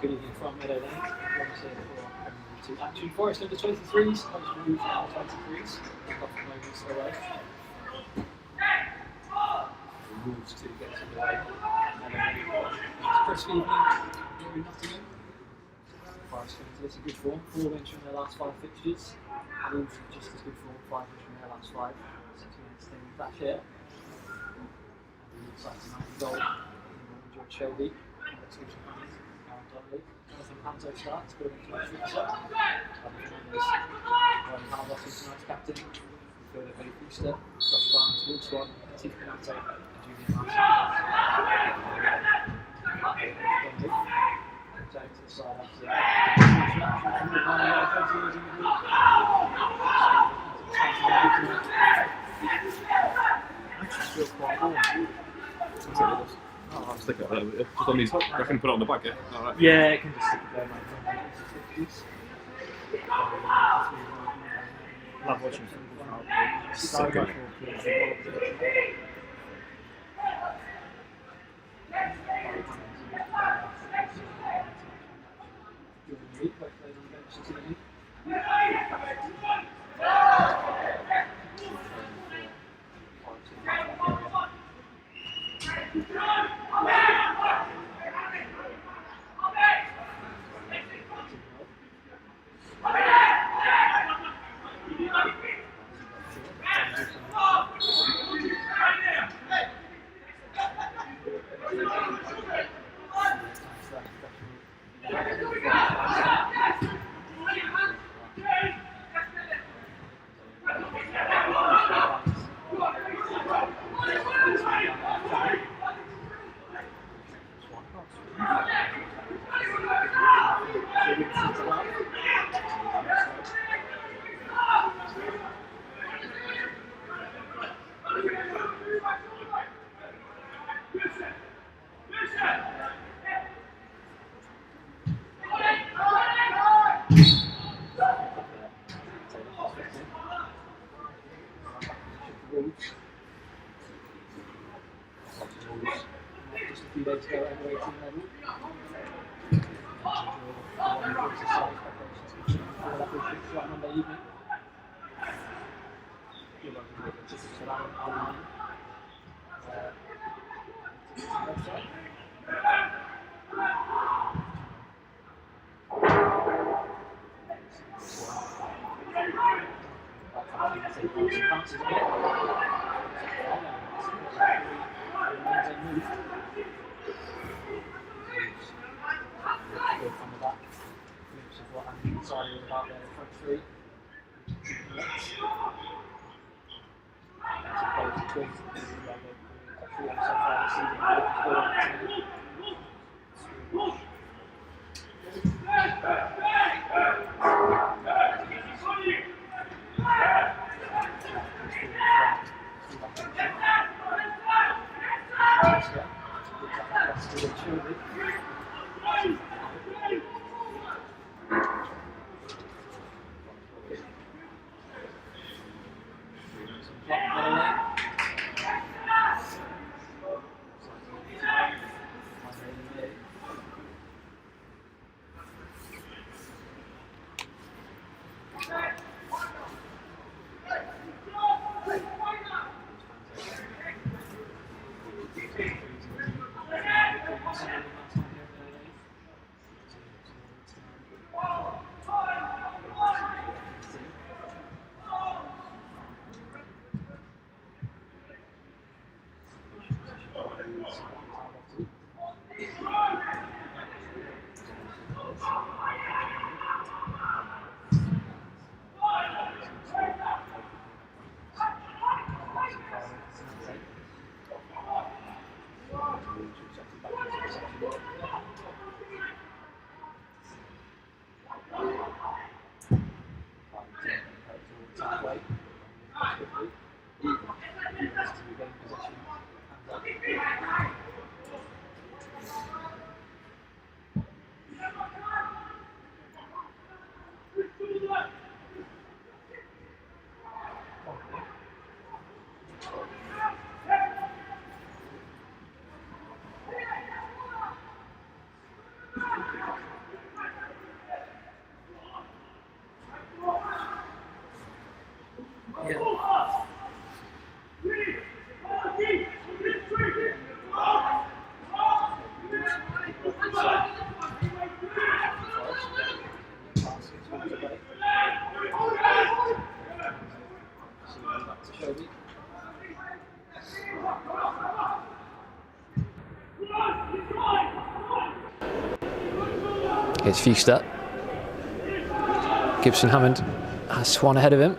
Good evening from Meadow Lane. To action. Forest U23s, Wolves U23s. Off the moment away. Wolves to get underway. Crisp evening here in Nottingham. Forest fans in good form, 4 wins from their last 5 fixtures. Wolves in just as good form, 5 wins from their last 5. So it's an entertaining clash here. And it looks like tonight the goal in George Shelby. Let's give some hands. Jonathan Panto starts, but it's much fixer. Ryan Howard tonight's captain. Further Billy Brewster, Josh Barnes, Will Swan, Steve Panto, and Julian Martin. Down to the side after that. Actually, feel quite warm. Oh, I'll stick it there. Just on these, I can put it on the back, yeah? Alright. Yeah, it can just stick it there, mate. Love watching football. So much more just a few days ago, anyway, team level. Monday evening. About their front three. back to Shelby. Here's Fuster. Gibson Hammond has Swan ahead of him.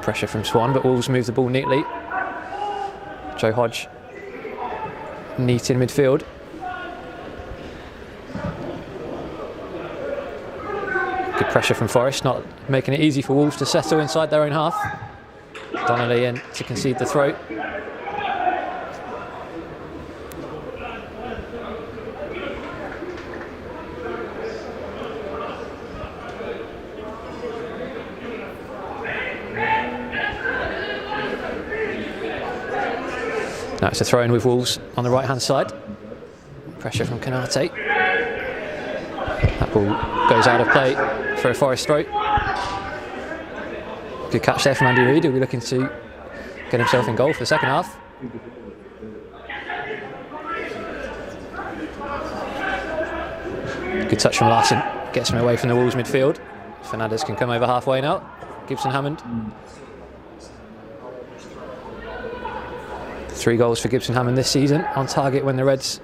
Pressure from Swan, but Wolves move the ball neatly. Joe Hodge, neat in midfield. Good pressure from Forest, not making it easy for Wolves to settle inside their own half. Donnelly in to concede the throw. Now it's a throw in with Wolves on the right hand side. Pressure from Konate. That ball goes out of play for a Forest throw. Good catch there from Andy Reid, who'll be looking to get himself in goal for the second half. Good touch from Larson, gets him away from the Wolves midfield. Fernandez can come over halfway now. Gibson Hammond. 3 goals for Gibson Hammond this season, on target when the Reds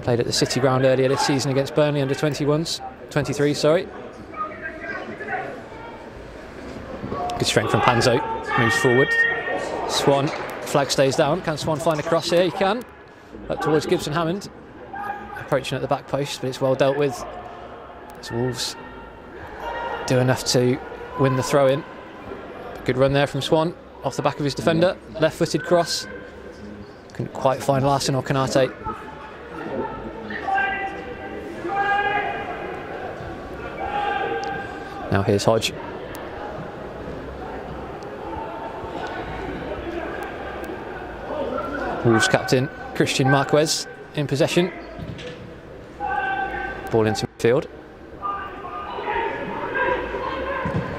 played at the City Ground earlier this season against Burnley under 23, sorry. Good strength from Panzo, moves forward. Swan, flag stays down. Can Swan find a cross here? He can. Up towards Gibson Hammond. Approaching at the back post, but it's well dealt with. As Wolves do enough to win the throw in. Good run there from Swan, off the back of his defender. Left-footed cross. Couldn't quite find Larson or Konate. Now here's Hodge. Wolves captain Christian Marquez in possession. Ball into midfield.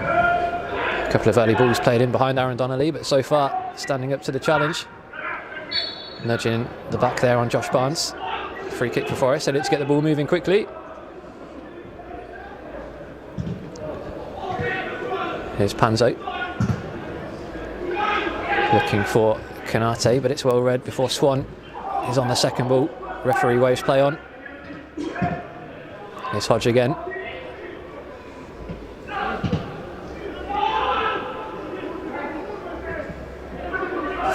A couple of early balls played in behind Aaron Donnelly, but so far standing up to the challenge. Nudging the back there on Josh Barnes. Free kick for Forest, and it's get the ball moving quickly. Here's Panzo. Looking for Konate, but it's well read before Swan is on the second ball. Referee waves play on. Here's Hodge again.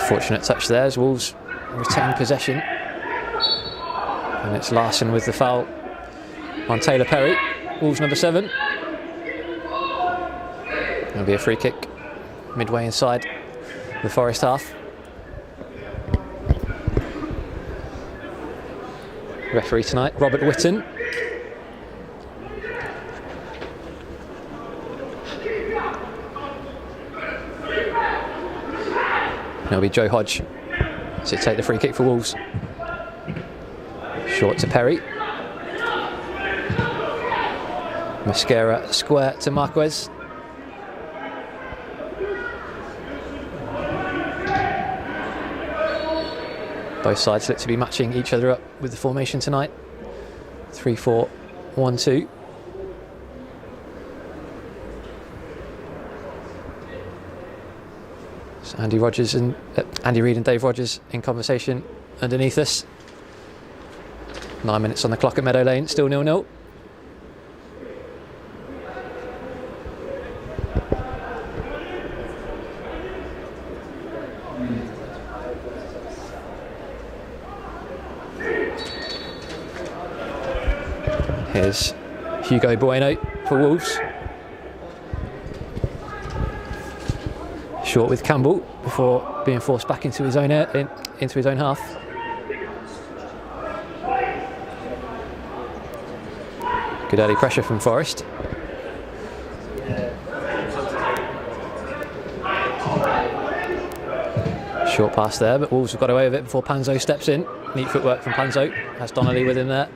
Fortunate touch there as Wolves retain possession. And it's Larson with the foul on Taylor Perry. Wolves number 7. There'll be a free kick midway inside the Forest half. Referee tonight, Robert Whitton. It'll be Joe Hodge to take the free kick for Wolves. Short to Perry. Mascara square to Marquez. Both sides look to be matching each other up with the formation tonight. 3-4-1-2. So Andy Reid and Dave Rogers in conversation underneath us. 9 minutes on the clock at Meadow Lane, still 0-0. Here's Hugo Bueno for Wolves. Short with Campbell before being forced back into his own half. Good early pressure from Forest. Short pass there, but Wolves have got away with it before Panzo steps in. Neat footwork from Panzo. Has Donnelly with him there.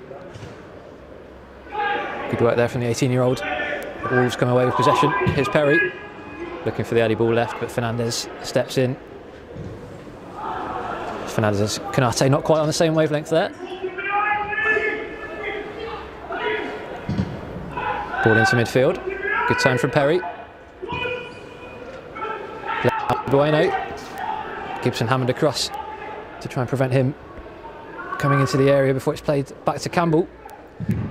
Good work there from the 18-year-old. Wolves come away with possession. Here's Perry. Looking for the early ball left, but Fernandez steps in. Fernandez and Konate not quite on the same wavelength there. Ball into midfield. Good turn from Perry. Bueno. Gibson Hammond across to try and prevent him coming into the area before it's played back to Campbell.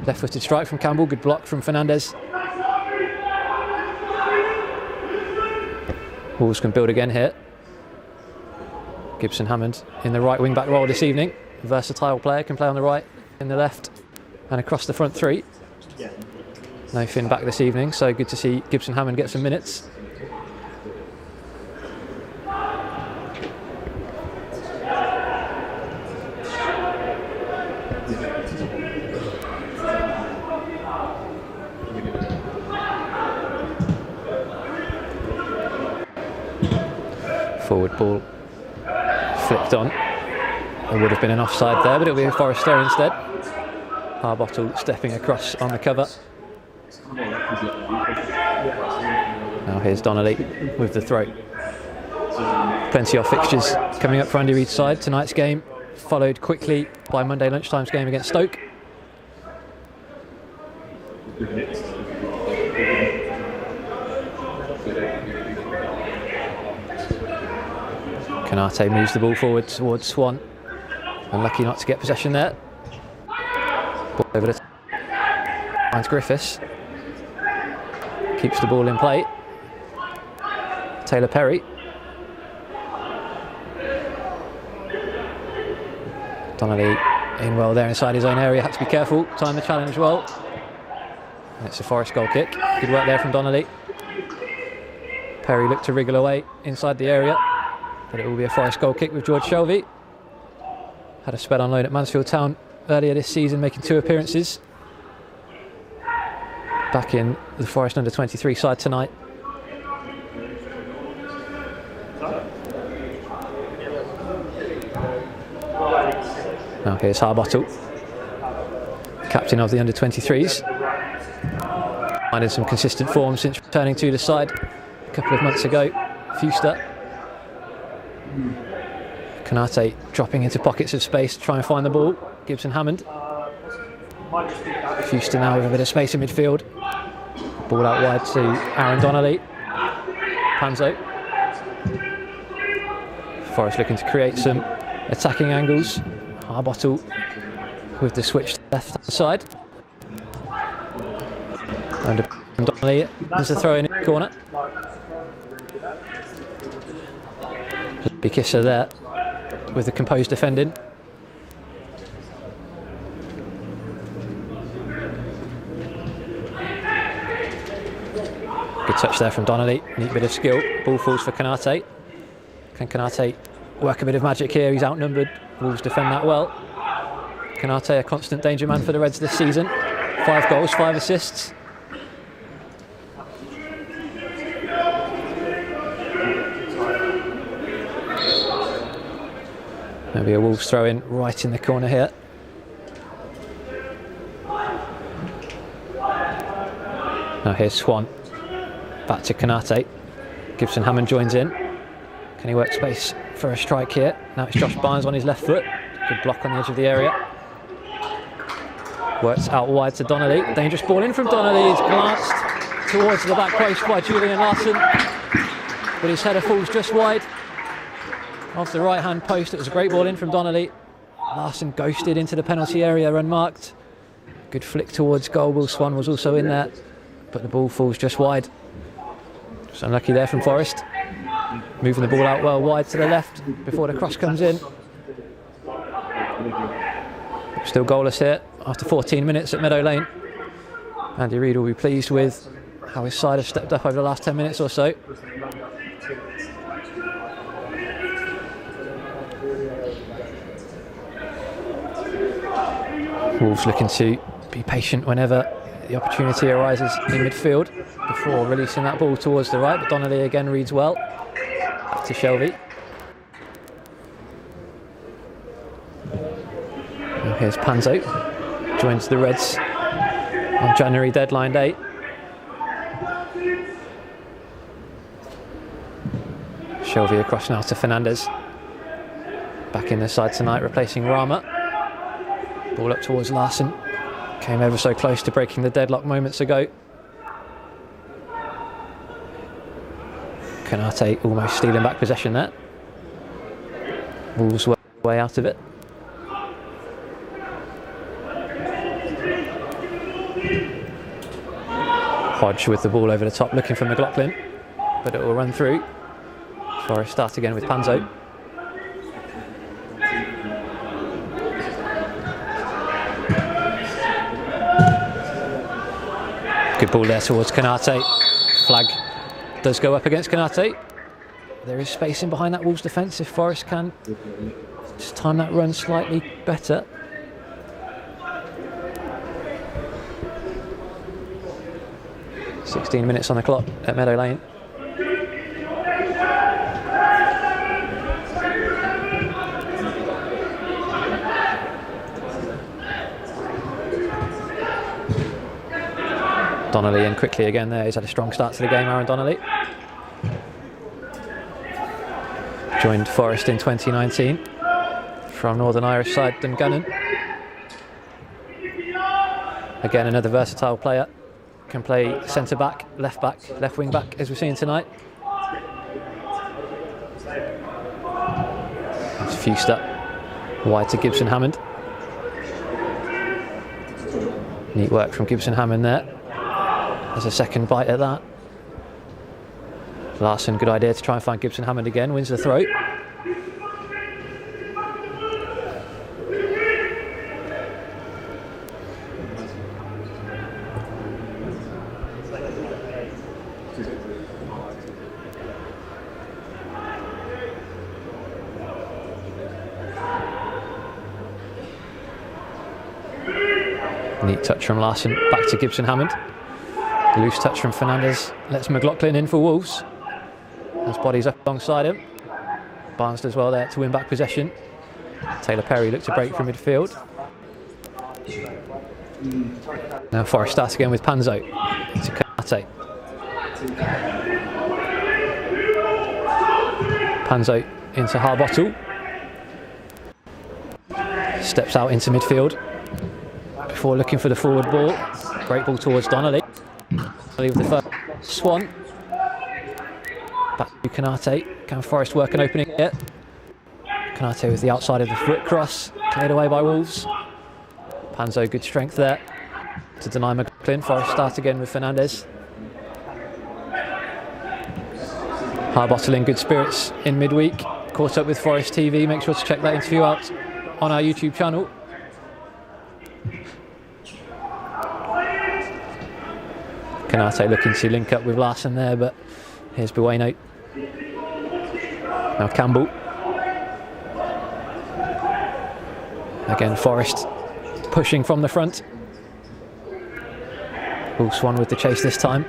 Left-footed strike from Campbell, good block from Fernandez. Wolves can build again here. Gibson Hammond in the right wing-back role this evening. Versatile player, can play on the right, in the left, and across the front three. No Finn back this evening, so good to see Gibson Hammond get some minutes. Forward ball flicked on. There would have been an offside there, but it'll be a Forest throw instead. Harbottle stepping across on the cover. Now here's Donnelly with the throw. Plenty of fixtures coming up for Andy Reid's side. Tonight's game followed quickly by Monday lunchtime's game against Stoke. Canate moves the ball forward towards Swan. Unlucky not to get possession there. Ball over the finds Griffiths. Keeps the ball in play. Taylor Perry. Donnelly in well there inside his own area. Had to be careful. Time the challenge well. And it's a Forest goal kick. Good work there from Donnelly. Perry looked to wriggle away inside the area. But it will be a Forest goal kick with George Shelvey. Had a spell on loan at Mansfield Town earlier this season, making 2 appearances. Back in the Forest under-23 side tonight. Now here's Harbottle, captain of the under-23s. Finding some consistent form since returning to the side a couple of months ago. Fuster. Canate dropping into pockets of space to try and find the ball. Gibson Hammond. Fuster now with a bit of space in midfield. Ball out wide to Aaron Donnelly. Panzo. Forest looking to create some attacking angles. Harbottle with the switch to the left hand side. And Donnelly, there's a throw in the corner. Big kisser there with the composed defending. Good touch there from Donnelly, neat bit of skill. Ball falls for Canate. Can Canate work a bit of magic here? He's outnumbered. Wolves defend that well. Canate, a constant danger man for the Reds this season. 5 goals, 5 assists. Maybe a Wolves throw in right in the corner here. Now here's Swan. Back to Canate. Gibson Hammond joins in. Can he work space for a strike here? Now it's Josh Barnes on his left foot. Good block on the edge of the area. Works out wide to Donnelly. Dangerous ball in from Donnelly. He's glanced towards the back post by Julian Larson. But his header falls just wide off the right hand post. It was a great ball in from Donnelly. Larson ghosted into the penalty area unmarked. Good flick towards goal. Will Swan was also in there, but the ball falls just wide. Just unlucky there from Forest. Moving the ball out well wide to the left before the cross comes in. Still goalless here after 14 minutes at Meadow Lane. Andy Reid will be pleased with how his side have stepped up over the last 10 minutes or so. Wolves looking to be patient whenever the opportunity arises in midfield before releasing that ball towards the right, but Donnelly again reads well. Back to Shelvey. Now here's Panzo, joins the Reds on January deadline day. Shelvey across now to Fernandez. Back in the side tonight, replacing Rama. Ball up towards Larson. Came ever so close to breaking the deadlock moments ago. Canate almost stealing back possession there. Wolves way out of it. Hodge with the ball over the top, looking for McLaughlin, but it will run through. Forest start again with Panzo. Good ball there towards Canate. Flag does go up against Canate. There is space in behind that Wolves defence if Forest can just time that run slightly better. "16 minutes on the clock at Meadow Lane. Donnelly in quickly again there. He's had a strong start to the game, Aaron Donnelly. Joined Forest in 2019 from Northern Irish side Dungannon. Again, another versatile player. Can play centre back, left wing back, as we've seen tonight. It's fused up wide to Gibson Hammond. Neat work from Gibson Hammond there. There's a second bite at that. Larson, good idea to try and find Gibson Hammond again, wins the throw. Neat touch from Larson, back to Gibson Hammond. Loose touch from Fernandez, lets McLaughlin in for Wolves. Has bodies up alongside him. Barnes does well there to win back possession. Taylor Perry looked to break from midfield. Now Forest starts again with Panzo. To Canate. Panzo into Harbottle. Steps out into midfield before looking for the forward ball. Great ball towards Donnelly. Donnelly with the first. Swan. Back to Canate. Can Forest work an opening here? Canate with the outside of the foot cross. Cleared away by Wolves. Panzo, good strength there to deny McLaughlin. Forest start again with Fernandez. Harbottle in good spirits in midweek. Caught up with Forest TV. Make sure to check that interview out on our YouTube channel. Canate looking to link up with Larson there, but here's Bueno. Now Campbell. Again, Forest pushing from the front. Swan with the chase this time.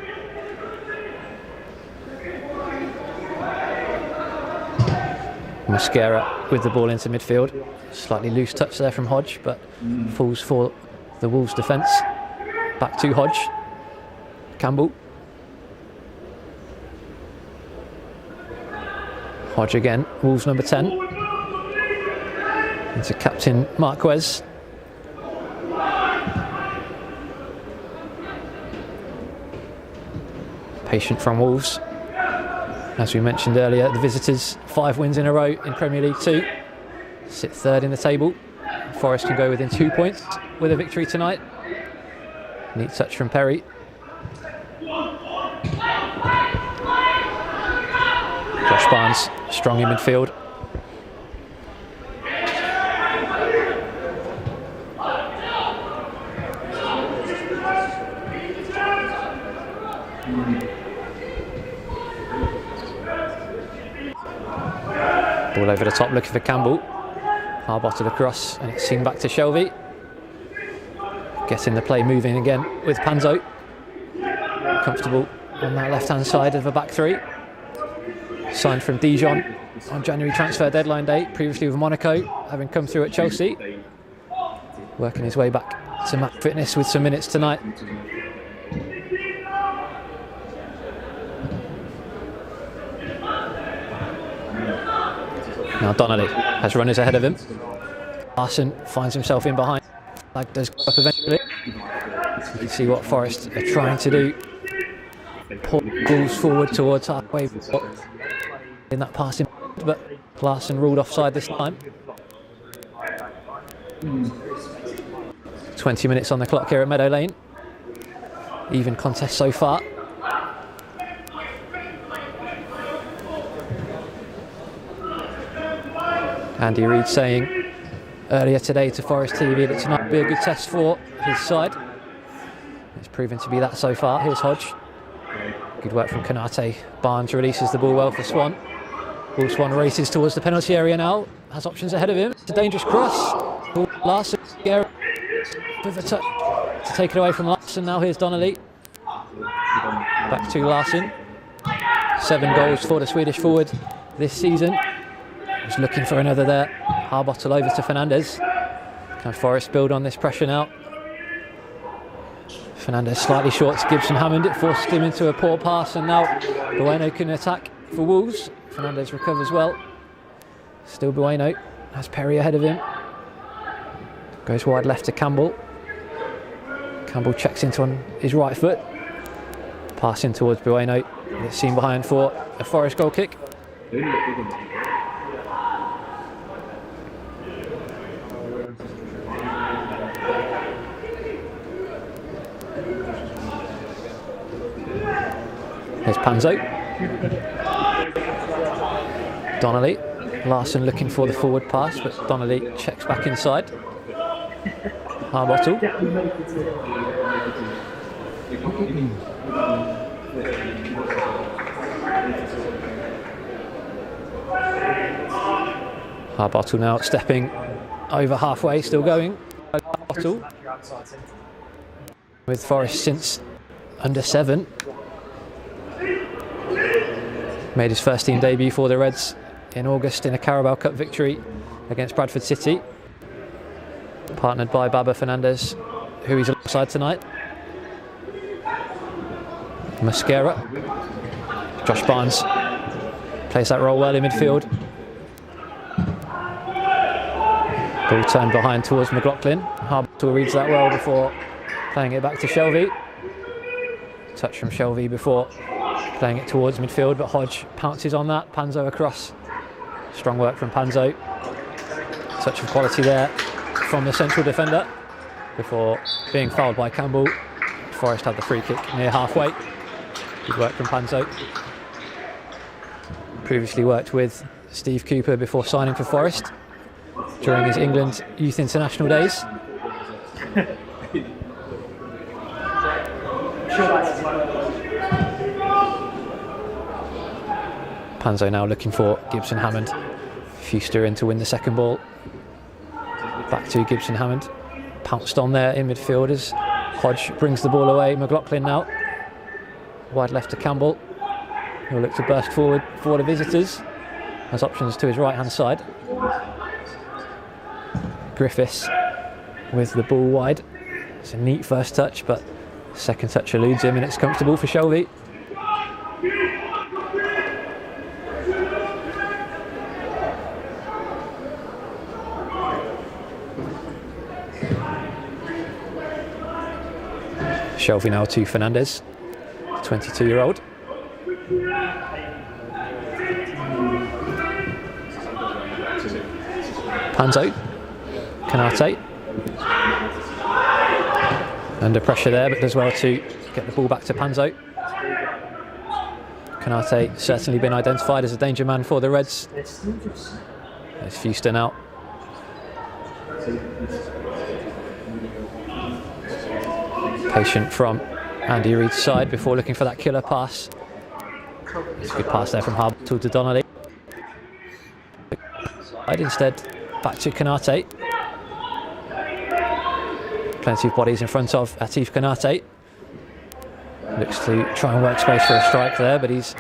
Mosquera with the ball into midfield. Slightly loose touch there from Hodge, but falls for the Wolves defence. Back to Hodge. Campbell. Hodge again, Wolves number 10. Into captain Marquez. Patient from Wolves. As we mentioned earlier, the visitors 5 wins in a row in Premier League 2. Sit third in the table. Forest can go within 2 points with a victory tonight. Neat touch from Perry. Josh Barnes, strong in midfield. Ball over the top, looking for Campbell. Harbottle across, and it's seen back to Shelby. Getting the play moving again with Panzo. Comfortable on that left-hand side of the back three. Signed from Dijon on January transfer deadline day, previously with Monaco, having come through at Chelsea. Working his way back to match fitness with some minutes tonight. Now Donnelly has runners ahead of him. Larson finds himself in behind. Flag does go up eventually. You can see what Forest are trying to do Wolves forward towards halfway in that passing, but Larson ruled offside this time. 20 minutes on the clock here at Meadow Lane. Even contest so far. Andy Reid saying earlier today to Forest TV that tonight will be a good test for his side. It's proven to be that so far. Here's Hodge. Good work from Kanate. Barnes releases the ball well for Swan. Swan races towards the penalty area now. Has options ahead of him. It's a dangerous cross. Larson with a touch to take it away from Larson. Now here's Donnelly. Back to Larson. 7 goals for the Swedish forward this season. He's looking for another there. Harbottle over to Fernandez. Can Forest build on this pressure now? Fernandez slightly short to Gibson Hammond. It forces him into a poor pass, and now Bueno can attack for Wolves. Fernandez recovers well. Still Bueno. Has Perry ahead of him. Goes wide left to Campbell. Campbell checks into on his right foot. Pass in towards Bueno. It's seen behind for a Forest goal kick. Here's Panzo. Donnelly. Larson looking for the forward pass, but Donnelly checks back inside. Harbottle. Harbottle now stepping over halfway, still going. Harbottle. With Forest since under 7. Made his first team debut for the Reds in August in a Carabao Cup victory against Bradford City. Partnered by Baba Fernandez, who he's alongside tonight. Mascara. Josh Barnes plays that role well in midfield. Ball turned behind towards McLaughlin. Harbottle reads that well before playing it back to Shelvey. Touch from Shelvey before playing it towards midfield, but Hodge pounces on that. Panzo across. Strong work from Panzo. Touch of quality there from the central defender before being fouled by Campbell. Forest had the free kick near halfway. Good work from Panzo. Previously worked with Steve Cooper before signing for Forest during his England Youth International days. Panzo now looking for Gibson Hammond. Fuster in to win the second ball. Back to Gibson Hammond. Pounced on there in midfield as Hodge brings the ball away. McLaughlin now. Wide left to Campbell. He'll look to burst forward for the visitors. Has options to his right hand side. Griffiths with the ball wide. It's a neat first touch, but second touch eludes him and it's comfortable for Shelvey. Shelvey now to Fernandez, 22-year-old. Panzo, Kanate. Under pressure there, but does well to get the ball back to Panzo. Kanate certainly been identified as a danger man for the Reds. There's Fuster now. Patient from Andy Reid's side before looking for that killer pass. It's a good pass there from Harbottle to Donnelly. Instead, back to Kanate. Plenty of bodies in front of Atif Kanate. Looks to try and work space for a strike there, but he's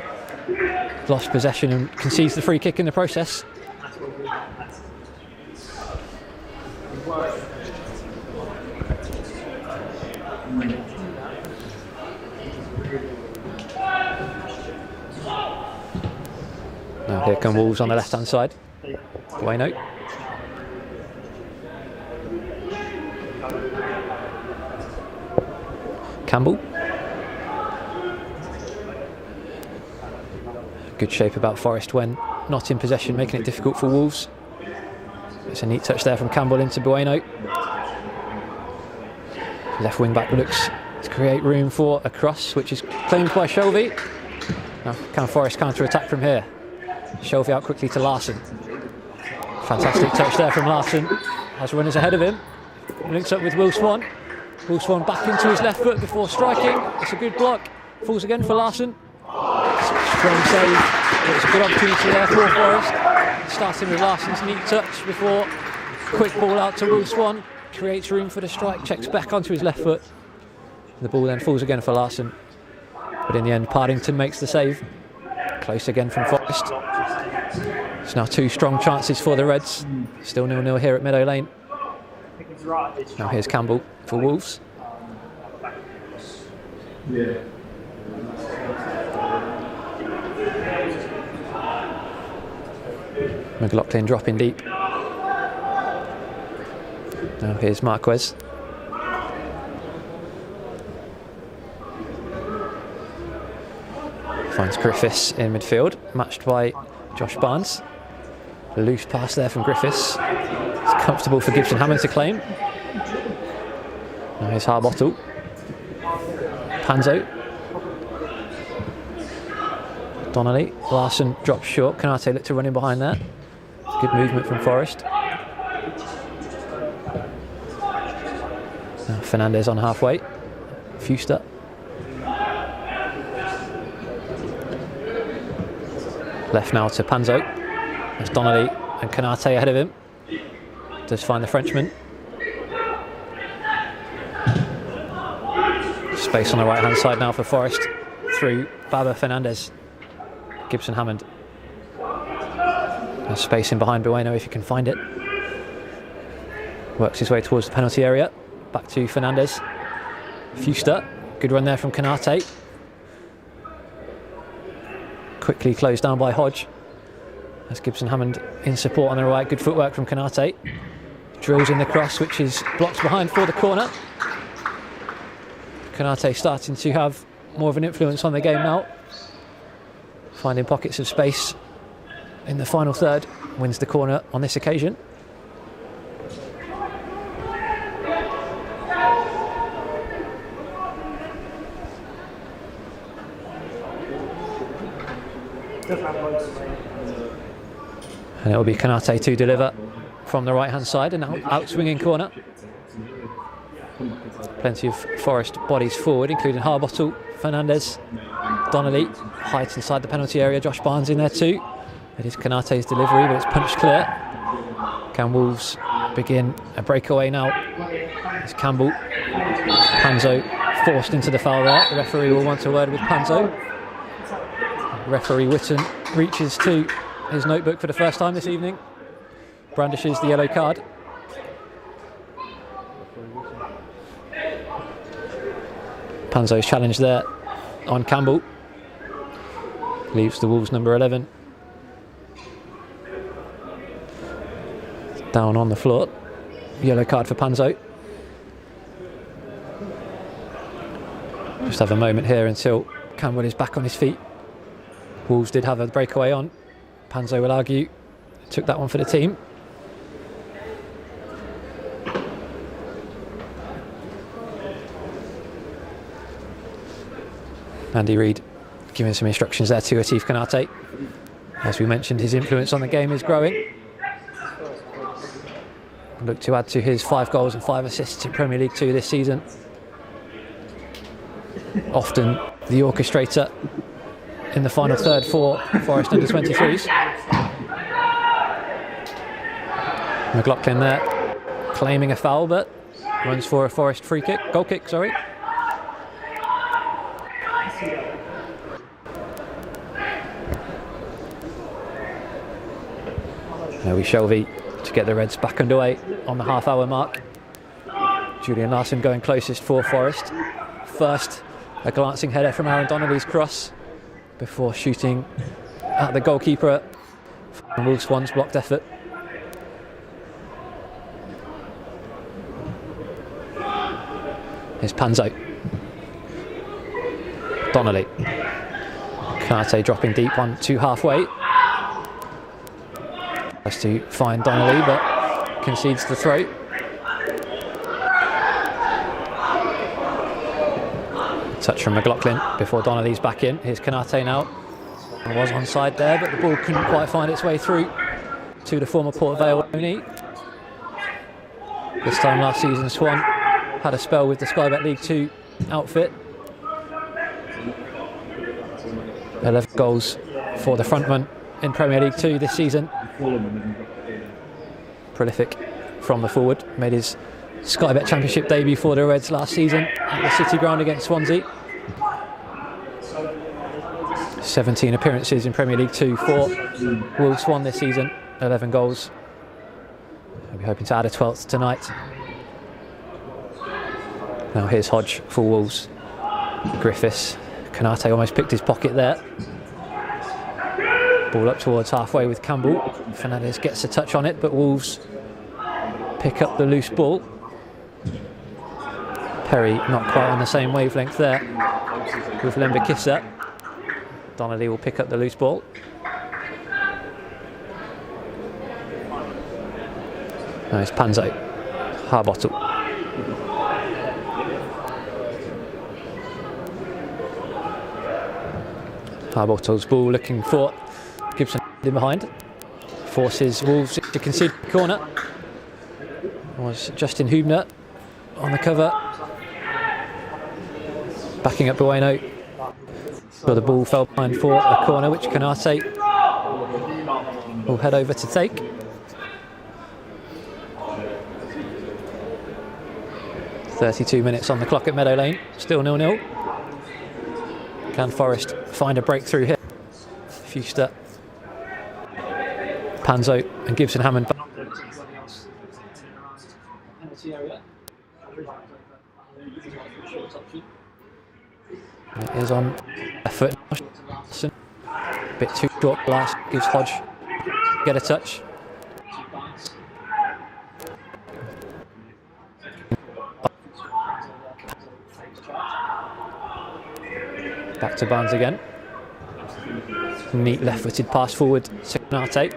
lost possession and concedes the free kick in the process. Now here come Wolves on the left-hand side. Bueno. Campbell. Good shape about Forest when not in possession, making it difficult for Wolves. It's a neat touch there from Campbell into Bueno. Left wing back looks to create room for a cross, which is claimed by Shelvey. Now can Forest counter attack from here? Shelvey out quickly to Larson. Fantastic touch there from Larson. Has runners ahead of him. Links up with Will Swan. Will Swan back into his left foot before striking. It's a good block. Falls again for Larson. Strong save. It's a good opportunity there for Forest. Starting with Larson's neat touch before quick ball out to Will Swan. Creates room for the strike. Checks back onto his left foot. The ball then falls again for Larson. But in the end, Partington makes the save. Close again from Forest. It's now 2 strong chances for the Reds. Still 0-0 here at Meadow Lane. Now here's Campbell for Wolves. McLaughlin dropping deep. Now here's Marquez. Finds Griffiths in midfield, matched by Josh Barnes. A loose pass there from Griffiths. It's comfortable for Gibson Hammond to claim. Now here's Harbottle. Panzo. Donnelly. Larson drops short. Canate looked to run in behind there. Good movement from Forest. Now Fernandez on halfway. Fuster. Left now to Panzo. That's Donnelly and Canate ahead of him. Does find the Frenchman. Space on the right hand side now for Forest. Through Baba Fernandez. Gibson Hammond. There's space in behind Bueno if you can find it. Works his way towards the penalty area. Back to Fernandez. Fuster. Good run there from Canate. Quickly closed down by Hodge. That's Gibson Hammond in support on the right. Good footwork from Canate. Drills in the cross, which is blocked behind for the corner. Canate starting to have more of an influence on the game now. Finding pockets of space in the final third. Wins the corner on this occasion. And it will be Canate to deliver from the right hand side, and out swinging corner. Plenty of Forest bodies forward, including Harbottle, Fernandez, Donnelly. Height inside the penalty area. Josh Barnes in there too. It is Canate's delivery, but it's punched clear. Can Wolves begin a breakaway now? It's Campbell. Panzo forced into the foul there. The referee will want a word with Panzo. Referee Witten reaches to his notebook for the first time this evening. Brandishes the yellow card. Panzo's challenge there on Campbell. Leaves the Wolves number 11 down on the floor. Yellow card for Panzo. Just have a moment here until Campbell is back on his feet. Wolves did have a breakaway on. Panzo will argue took that one for the team. Andy Reid giving some instructions there to Atif Canate. As we mentioned, his influence on the game is growing. Look to add to his 5 goals and 5 assists in Premier League 2 this season. Often the orchestrator in the final third for Forest under-23s. McLaughlin there, claiming a foul, but runs for a Forest free kick, goal kick, sorry. Now we Shelvey to get the Reds back underway on the half-hour mark. Julian Larson going closest for Forest. First, a glancing header from Aaron Donnelly's cross before shooting at the goalkeeper from Will Swan's blocked effort. Here's Panzo. Donnelly. Kanate dropping deep on to halfway. Tries to find Donnelly, but concedes the throw. Touch from McLaughlin before Donnelly's back in. Here's Kanate now. Was onside there, but the ball couldn't quite find its way through to the former Port Vale owner. This time last season, Swan had a spell with the Sky Bet League 2 outfit. 11 goals for the frontman in Premier League 2 this season. Prolific from the forward. Made his Sky Bet Championship debut for the Reds last season at the City Ground against Swansea. 17 appearances in Premier League 2 for Wolves Swan this season. 11 goals. We'll be hoping to add a 12th tonight. Now here's Hodge for Wolves. Griffiths. Kanate almost picked his pocket there. Ball up towards halfway with Campbell. Fernandez gets a touch on it, but Wolves pick up the loose ball. Perry not quite on the same wavelength there with Lembikissa. Donnelly will pick up the loose ball. Now it's Panzo. Harbottle. Harbottle's ball looking for Gibson in behind. Forces Wolves to concede the corner. Was Justin Hubner on the cover. Backing up Bueno. So the ball fell behind for a corner, which Kanate will head over to take. .32 minutes on the clock at Meadow Lane, still 0-0. Can Forest find a breakthrough here? Fuster, Panzo and Gibson Hammond. It is on a foot. A bit too short last, gives Hodge get a touch. Back to Barnes again. Neat left-footed pass forward to Kanate.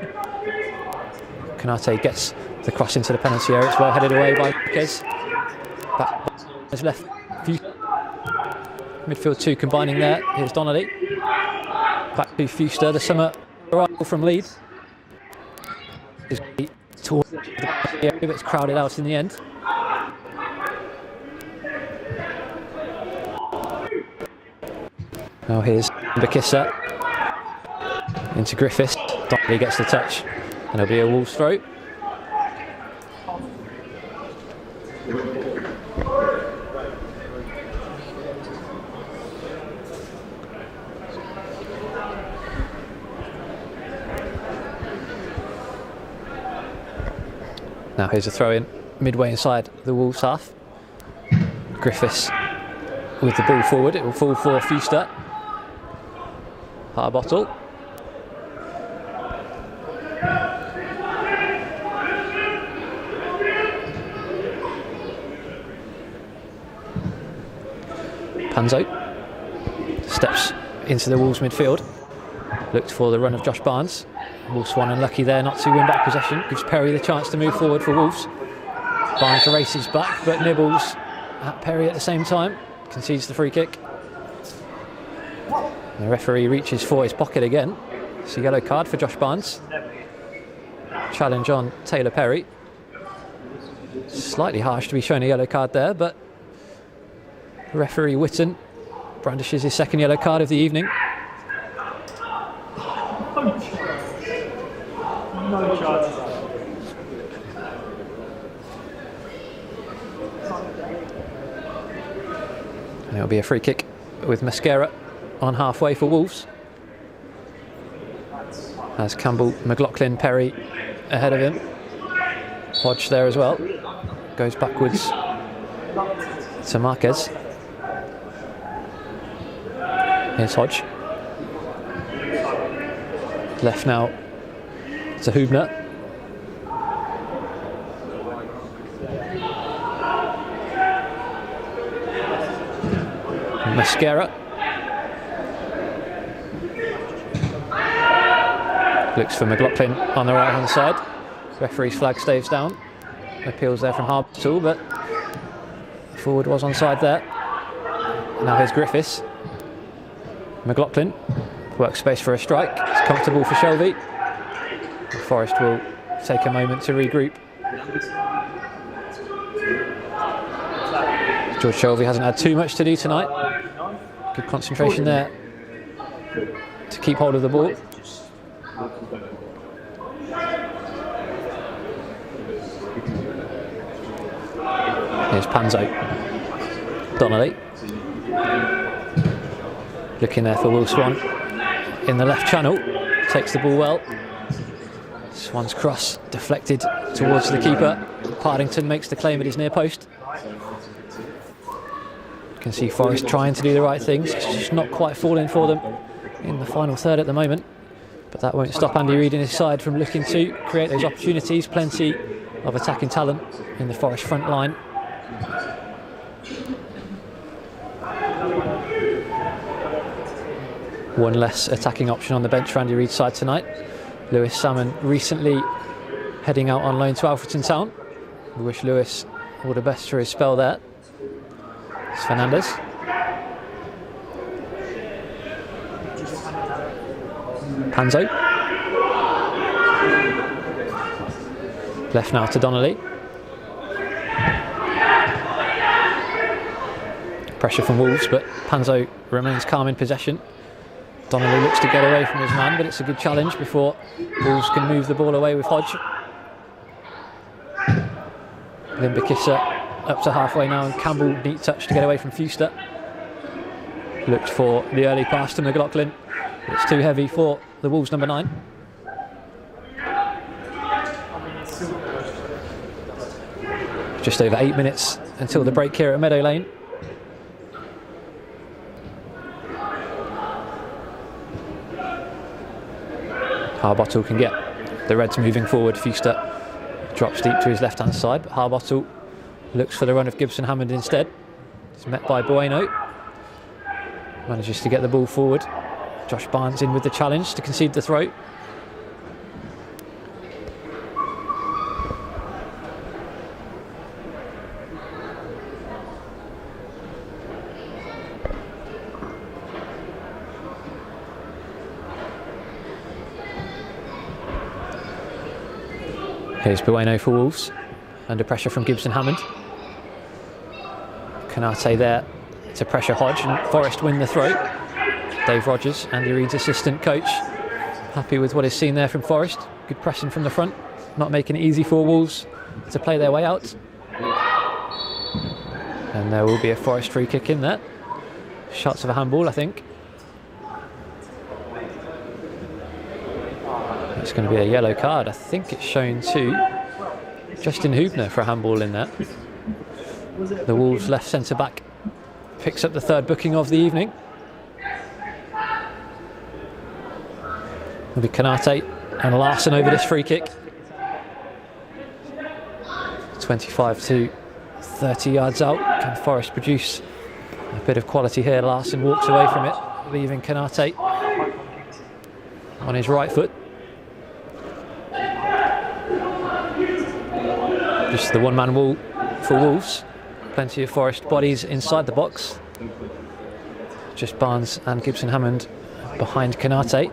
Kanate gets the cross into the penalty area. It's well headed away by Marquez. Back is left. Midfield 2 combining there. Here's Donnelly. Back to Fuster, the summer arrival from Leeds. Towards the area, but it's crowded out in the end. Now here's Bakissa into Griffiths. Donnelly gets the touch, and it'll be a Wolves throw. Now here's a throw in midway inside the Wolves half. Griffiths with the ball forward. It will fall for Fuster. Harbottle. Panzo steps into the Wolves midfield. Looked for the run of Josh Barnes. Wolves Swan unlucky there not to win back possession. Gives Perry the chance to move forward for Wolves. Barnes races back, but nibbles at Perry at the same time. Concedes the free kick. The referee reaches for his pocket again. It's a yellow card for Josh Barnes. Challenge on Taylor Perry. Slightly harsh to be shown a yellow card there, but referee Witten brandishes his second yellow card of the evening. No chance. And it'll be a free kick with Mascara on halfway for Wolves. As Campbell, McLaughlin, Perry ahead of him. Hodge there as well. Goes backwards to Marquez. Here's Hodge. Left now to Hubner. Mascara. Looks for McLaughlin on the right hand side. Referee's flag stays down. Appeals there from Hartall, but the forward was onside there. Now here's Griffiths. McLaughlin works space for a strike. It's comfortable for Shelby. Forest will take a moment to regroup. George Shelby hasn't had too much to do tonight. Good concentration there to keep hold of the ball. Here's Panzo. Donnelly. Looking there for Will Swan. In the left channel. Takes the ball well. Swan's cross deflected towards the keeper. Partington makes the claim at his near post. You can see Forest trying to do the right things. It's just not quite falling for them in the final third at the moment. But that won't stop Andy Reid and his side from looking to create those opportunities. Plenty of attacking talent in the Forest front line. One less attacking option on the bench for Andy Reid's side tonight. Lewis Salmon recently heading out on loan to Alfreton Town. We wish Lewis all the best for his spell there. It's Fernandez. Panzo. Left now to Donnelly. Pressure from Wolves, but Panzo remains calm in possession. Donnelly looks to get away from his man, but it's a good challenge before Wolves can move the ball away with Hodge. Limbakissa up to halfway now, and Campbell, neat touch to get away from Fuster. Looked for the early pass to McLaughlin. It's too heavy for the Wolves number 9. Just over 8 minutes until the break here at Meadow Lane. Harbottle can get the Reds moving forward. Fuster drops deep to his left hand side, but Harbottle looks for the run of Gibson Hammond instead. He's met by Bueno. Manages to get the ball forward. Josh Barnes in with the challenge to concede the throw. Here's Bueno for Wolves, under pressure from Gibson Hammond. Canate there to pressure Hodge, and Forest win the throw. Dave Rogers, Andy Reid's assistant coach, happy with what is seen there from Forest. Good pressing from the front, not making it easy for Wolves to play their way out. And there will be a Forest free kick in there. Shots of a handball, I think. It's going to be a yellow card. I think it's shown to Justin Hubner for a handball in there. The Wolves left centre back picks up the third booking of the evening. It'll be Canate and Larson over this free kick. 25 to 30 yards out. Can Forest produce a bit of quality here? Larson walks away from it, leaving Canate on his right foot. Just the one-man wall for Wolves. Plenty of Forest bodies inside the box. Just Barnes and Gibson Hammond behind Canate.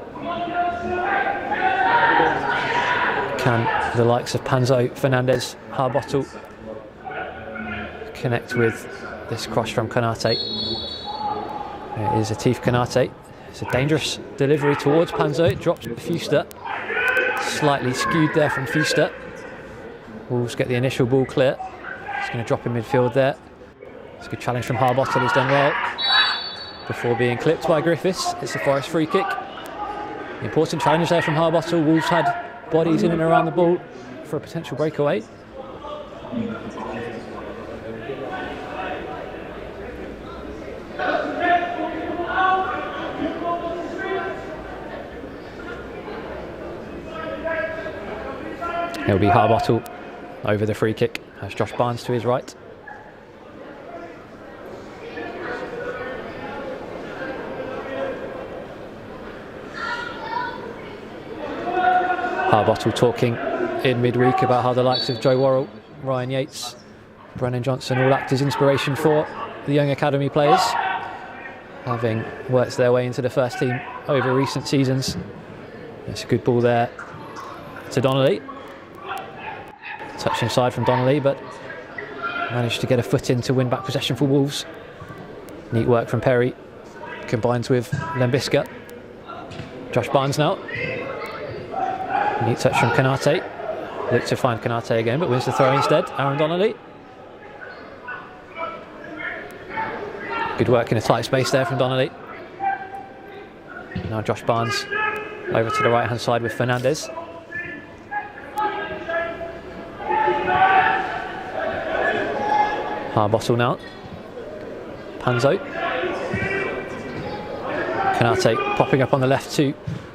Can the likes of Panzo, Fernandez, Harbottle connect with this cross from Canate? It is Atif Canate. It's a dangerous delivery towards Panzo. It drops Fuster. Slightly skewed there from Fuster. Wolves get the initial ball clear. It's going to drop in midfield there. It's a good challenge from Harbottle, who's done well before being clipped by Griffiths. It's a Forest free kick. Important challenge there from Harbottle. Wolves had bodies in and around the ball for a potential breakaway. It'll be Harbottle over the free kick. Has Josh Barnes to his right. Harbottle talking in midweek about how the likes of Joe Worrell, Ryan Yates, Brennan Johnson all act as inspiration for the young academy players, having worked their way into the first team over recent seasons. It's a good ball there to Donnelly. Touch inside from Donnelly, but managed to get a foot in to win back possession for Wolves. Neat work from Perry, combines with Lembiska. Josh Barnes now. Neat touch from Kanate. Looked to find Kanate again, but wins the throw instead. Aaron Donnelly. Good work in a tight space there from Donnelly. Now Josh Barnes over to the right hand side with Fernandez. Harbottle now. Panzo. Kanate popping up on the left to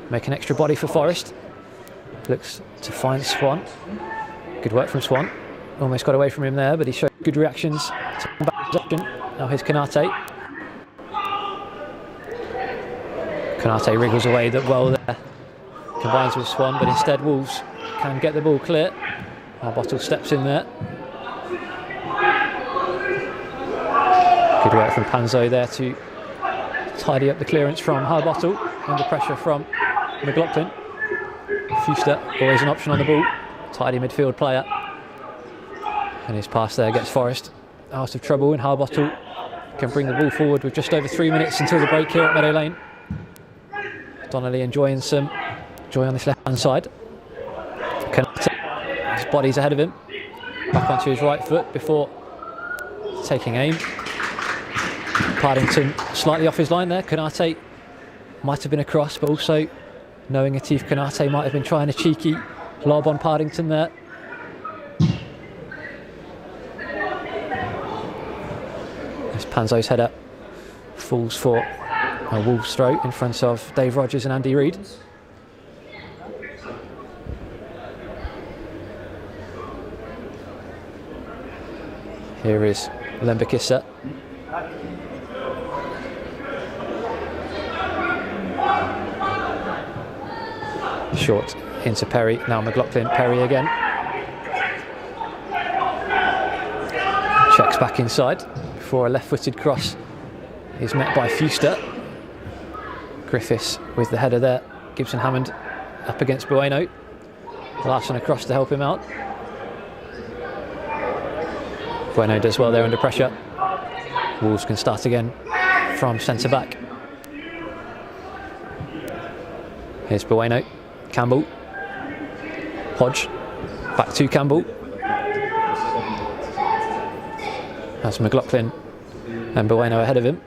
make an extra body for Forest. Looks to find Swan. Good work from Swan. Almost got away from him there, but he showed good reactions to come back to possession. Now here's Kanate. Kanate wriggles away that well there. Combines with Swan, but instead Wolves can get the ball clear. Harbottle steps in there. Good work from Panzo there to tidy up the clearance from Harbottle under pressure from McLaughlin. Fuster, always an option on the ball. Tidy midfield player. And his pass there gets Forest out of trouble, and Harbottle can bring the ball forward with just over 3 minutes until the break here at Meadow Lane. Donnelly enjoying some joy on this left hand side. Kanate, his body's ahead of him. Back onto his right foot before taking aim. Partington slightly off his line there. Kanate might have been a cross, but also knowing Atif Kanate might have been trying a cheeky lob on Partington there. As Panzo's header falls for a Wolves throw in front of Dave Rogers and Andy Reid. Here is Lembikissa. Short into Perry, now McLaughlin, Perry again. Checks back inside before a left-footed cross is met by Fuster. Griffiths with the header there. Gibson Hammond up against Bueno. Larson across to help him out. Bueno does well there under pressure. Wolves can start again from centre-back. Here's Bueno. Campbell. Hodge. Back to Campbell. That's McLaughlin and Bueno ahead of him.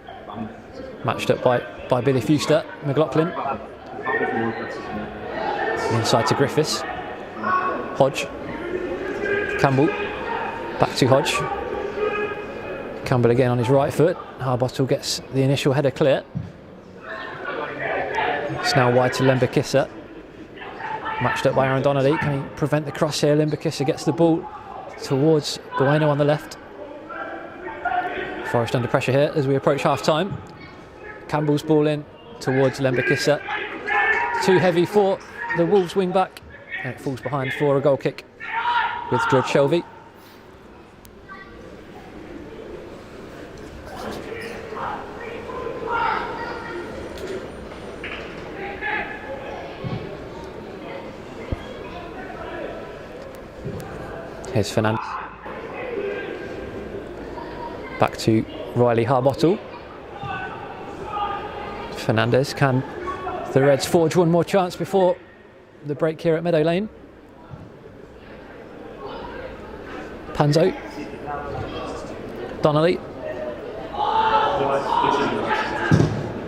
Matched up by Billy Fuster. McLaughlin. Inside to Griffiths. Hodge. Campbell. Back to Hodge. Campbell again on his right foot. Harbottle gets the initial header clear. It's now wide to Lembikissa. Matched up by Aaron Donnelly. Can he prevent the cross here? Lembikissa gets the ball towards Bueno on the left. Forest under pressure here as we approach half time. Campbell's ball in towards Lembikissa. Too heavy for the Wolves wing back, and it falls behind for a goal kick with George Shelby. Here's Fernandez. Back to Riley Harbottle. Fernandez, can the Reds forge one more chance before the break here at Meadow Lane? Panzo. Donnelly.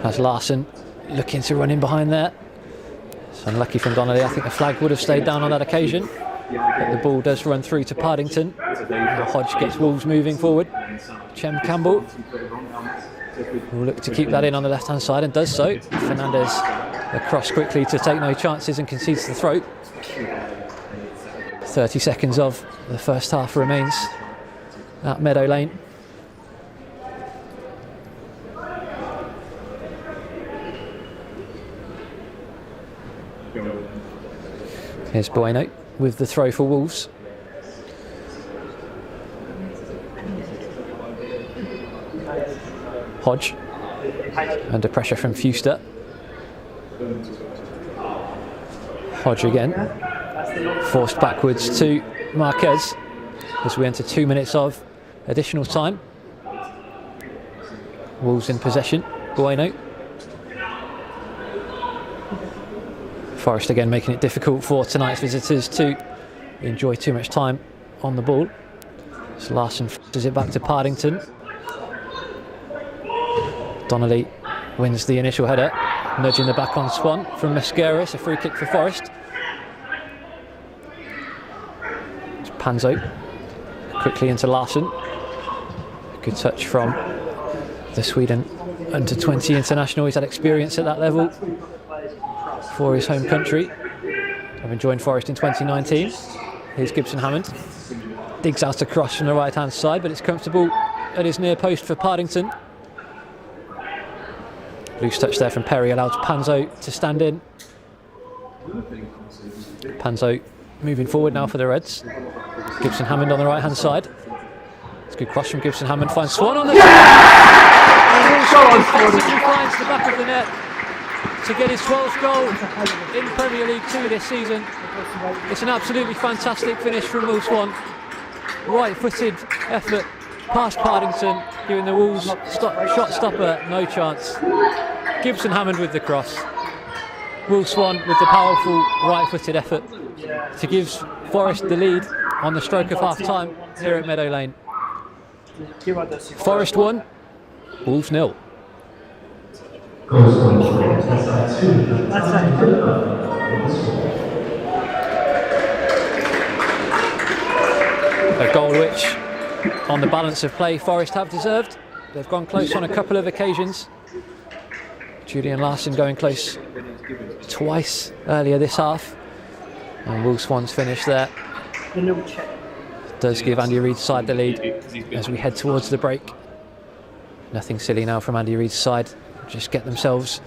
That's Larson looking to run in behind there. It's unlucky from Donnelly. I think the flag would have stayed down on that occasion. But the ball does run through to Partington. Hodge gets Wolves moving forward. Chem Campbell will look to keep that in on the left hand side and does so. Fernandez across quickly to take no chances and concedes the throw. 30 seconds of the first half remains at Meadow Lane. Here's Bueno with the throw for Wolves. Hodge under pressure from Fuster. Hodge again, forced backwards to Marquez as we enter 2 minutes of additional time. Wolves in possession. Bueno. Forest again making it difficult for tonight's visitors to enjoy too much time on the ball. So Larson flashes it back to Partington. Donnelly wins the initial header, nudging the back on Swan from Mascaris, a free kick for Forest. It's Panzo, quickly into Larson. Good touch from the Sweden under-20 international. He's had experience at that level for his home country, having joined Forest in 2019. Here's Gibson Hammond. Digs out a cross from the right-hand side, but it's comfortable at his near post for Partington. Loose touch there from Perry allows Panzo to stand in. Panzo moving forward now for the Reds. Gibson Hammond on the right hand side. It's a good cross from Gibson Hammond, finds Swan on the fantastically finds the back of the net to get his 12th goal in Premier League 2 this season. It's an absolutely fantastic finish from Will Swan. Right-footed effort past Partington, giving the Wolves shot stopper no chance. Gibson Hammond with the cross. Will Swan with the powerful right-footed effort to give Forest the lead on the stroke of half-time here at Meadow Lane. Forest 1, Wolves 0. A goal which, on the balance of play, Forest have deserved. They've gone close on a couple of occasions. Julian Larson going close twice earlier this half. And Will Swan's finish there does give Andy Reid's side the lead as we head towards the break. Nothing silly now from Andy Reid's side. Just get themselves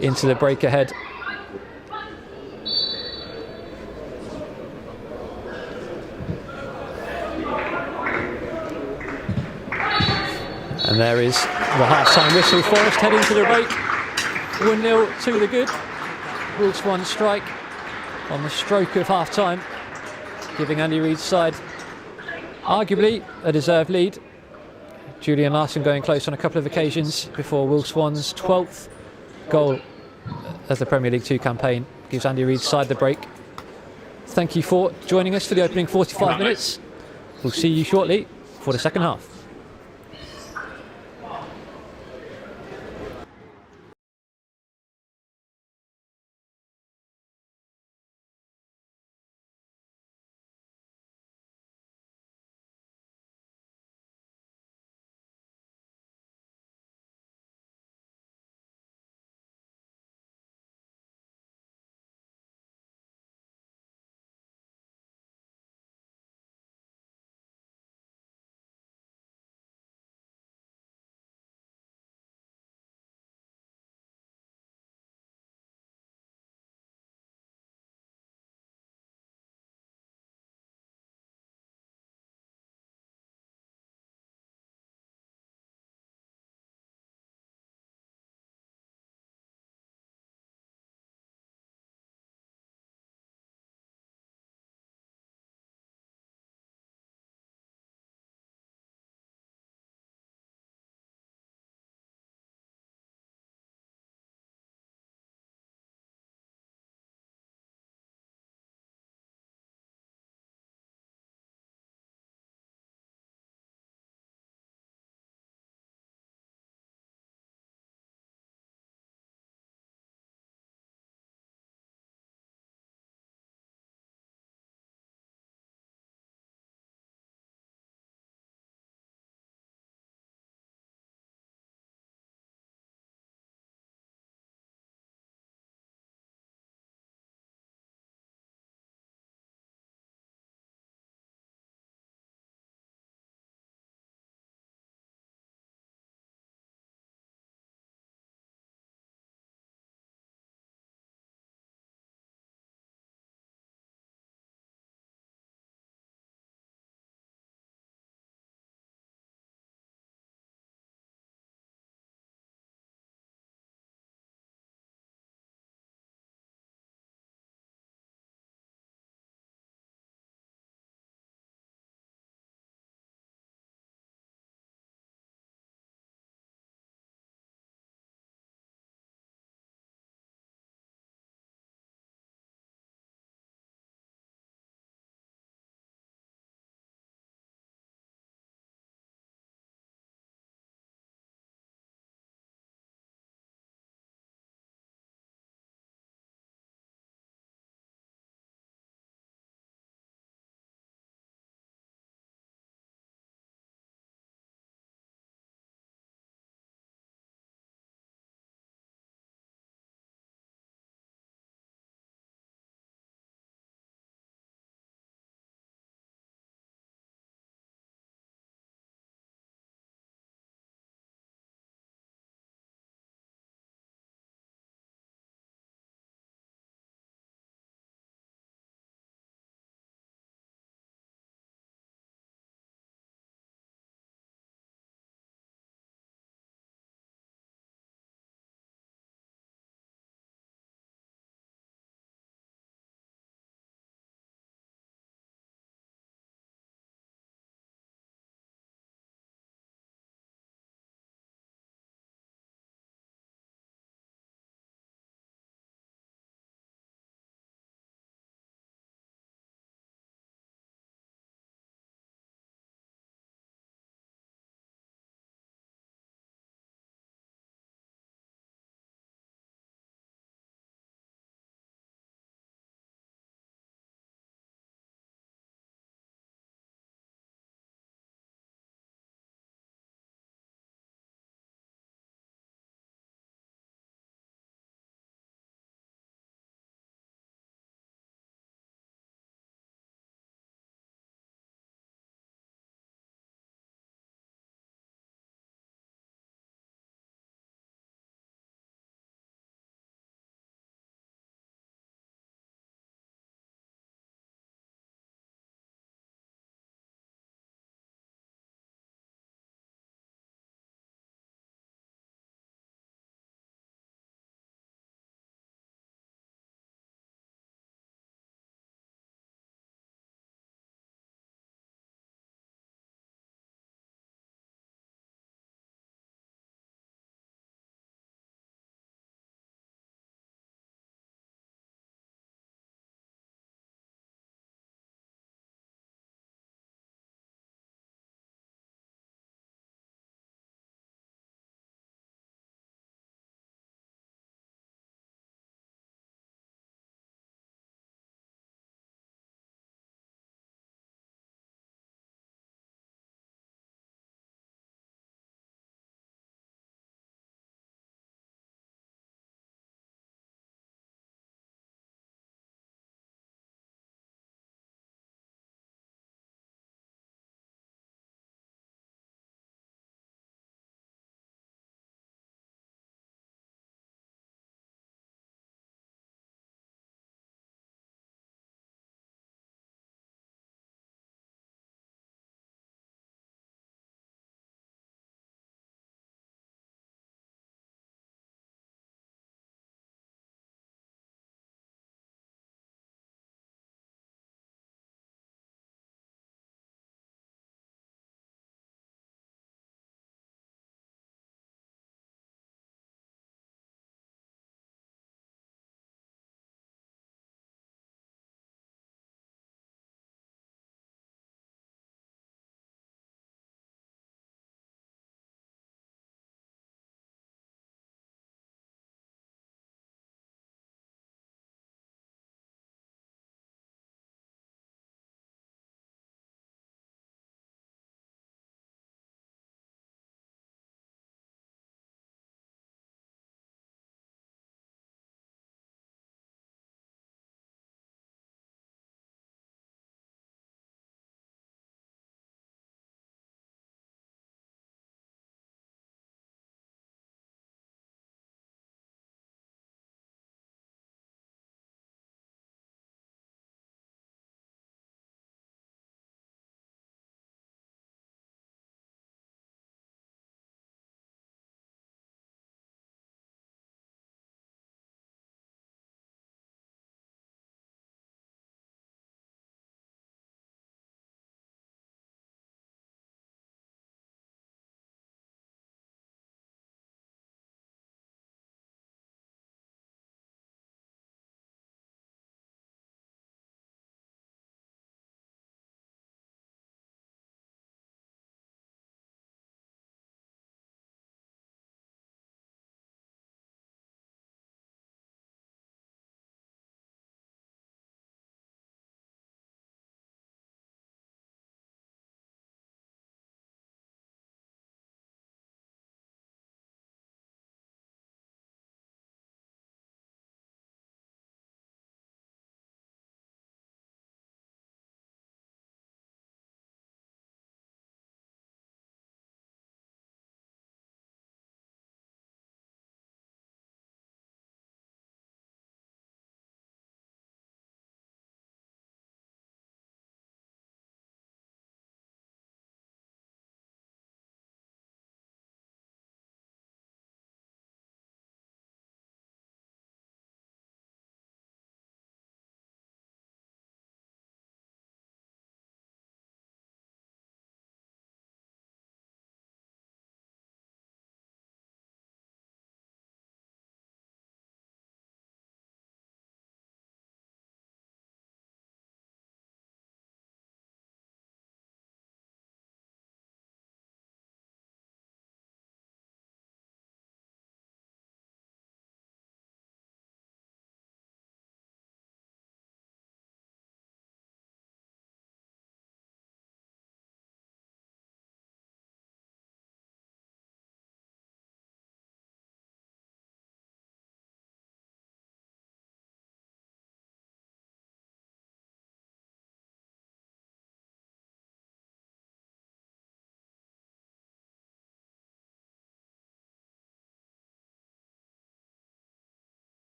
into the break ahead. And there is the half-time whistle. Forest heading to the break. 1-0 to the good. Will Swan strike on the stroke of half-time, giving Andy Reid's side arguably a deserved lead. Julian Larson going close on a couple of occasions before Will Swan's 12th goal of the Premier League 2 campaign gives Andy Reid's side the break. Thank you for joining us for the opening 45 minutes. We'll see you shortly for the second half.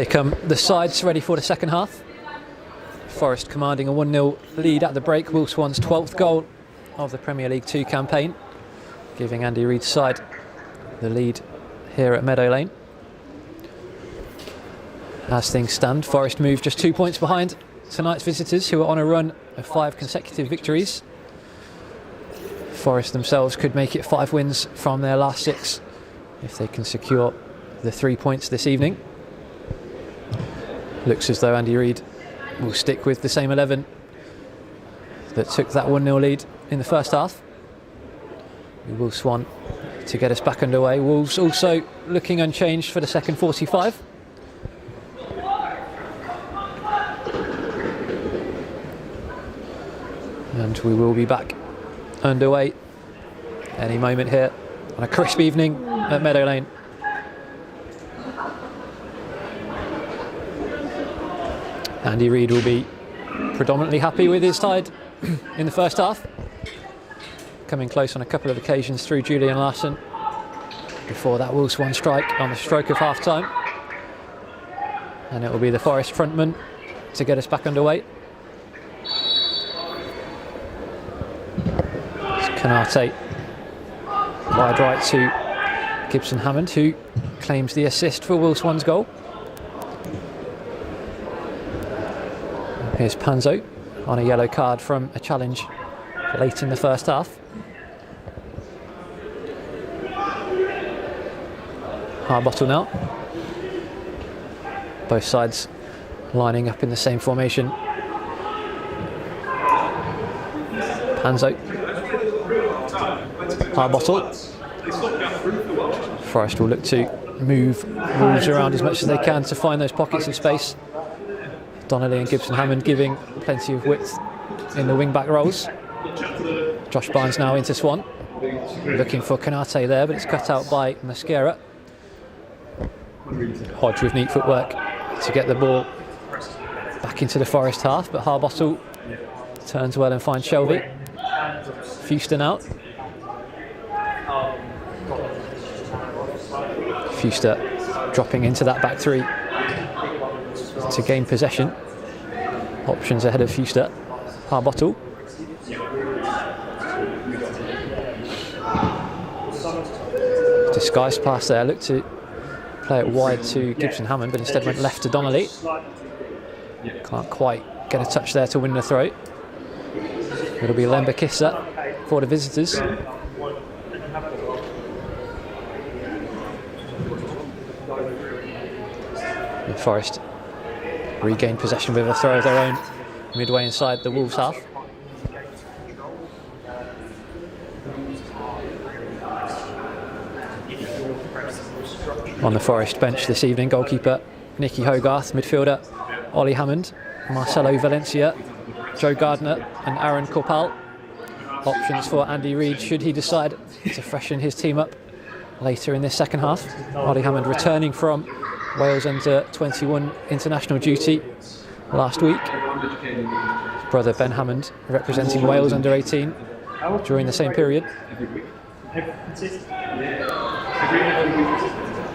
Here come the sides ready for the second half. Forest commanding a 1-0 lead at the break. Wolves Swan's 12th goal of the Premier League 2 campaign, giving Andy Reid's side the lead here at Meadow Lane. As things stand, Forest move just 2 points behind tonight's visitors, who are on a run of 5 consecutive victories. Forest themselves could make it 5 wins from their last 6 if they can secure the 3 points this evening. Looks as though Andy Reid will stick with the same 11 that took that 1-0 lead in the first half. We will Swan to get us back underway. Wolves also looking unchanged for the second 45. And we will be back underway any moment here on a crisp evening at Meadow Lane. Andy Reid will be predominantly happy with his side in the first half, coming close on a couple of occasions through Julian Larson before that Wolves Swan strike on the stroke of half time. And it will be the Forest frontman to get us back underway. Canate wide right to Gibson Hammond, who claims the assist for Wolves Swan's goal. Here's Panzo on a yellow card from a challenge late in the first half. Harbottle now. Both sides lining up in the same formation. Panzo. Harbottle. Forest will look to move Wolves around as much as they can to find those pockets of space. Donnelly and Gibson Hammond giving plenty of width in the wing-back roles. Josh Barnes now into Swan, looking for Canate there, but it's cut out by Mascara. Hodge with neat footwork to get the ball back into the Forest half, but Harbottle turns well and finds Shelby. Fuston out. Fuster dropping into that back three to gain possession. Options ahead of Fuster. Harbottle. Disguised pass there, looked to play it wide to Gibson Hammond, but instead went left to Donnelly. Can't quite get a touch there to win the throw. It'll be Lembakissa for the visitors. Forest regain possession with a throw of their own midway inside the Wolves half. On the Forest bench this evening, goalkeeper Nicky Hogarth, midfielder Ollie Hammond, Marcelo Valencia, Joe Gardner and Aaron Corpal. Options for Andy Reid should he decide to freshen his team up later in this second half. Ollie Hammond returning from Wales under-21 international duty last week. His brother Ben Hammond representing Wales under-18 during the same period.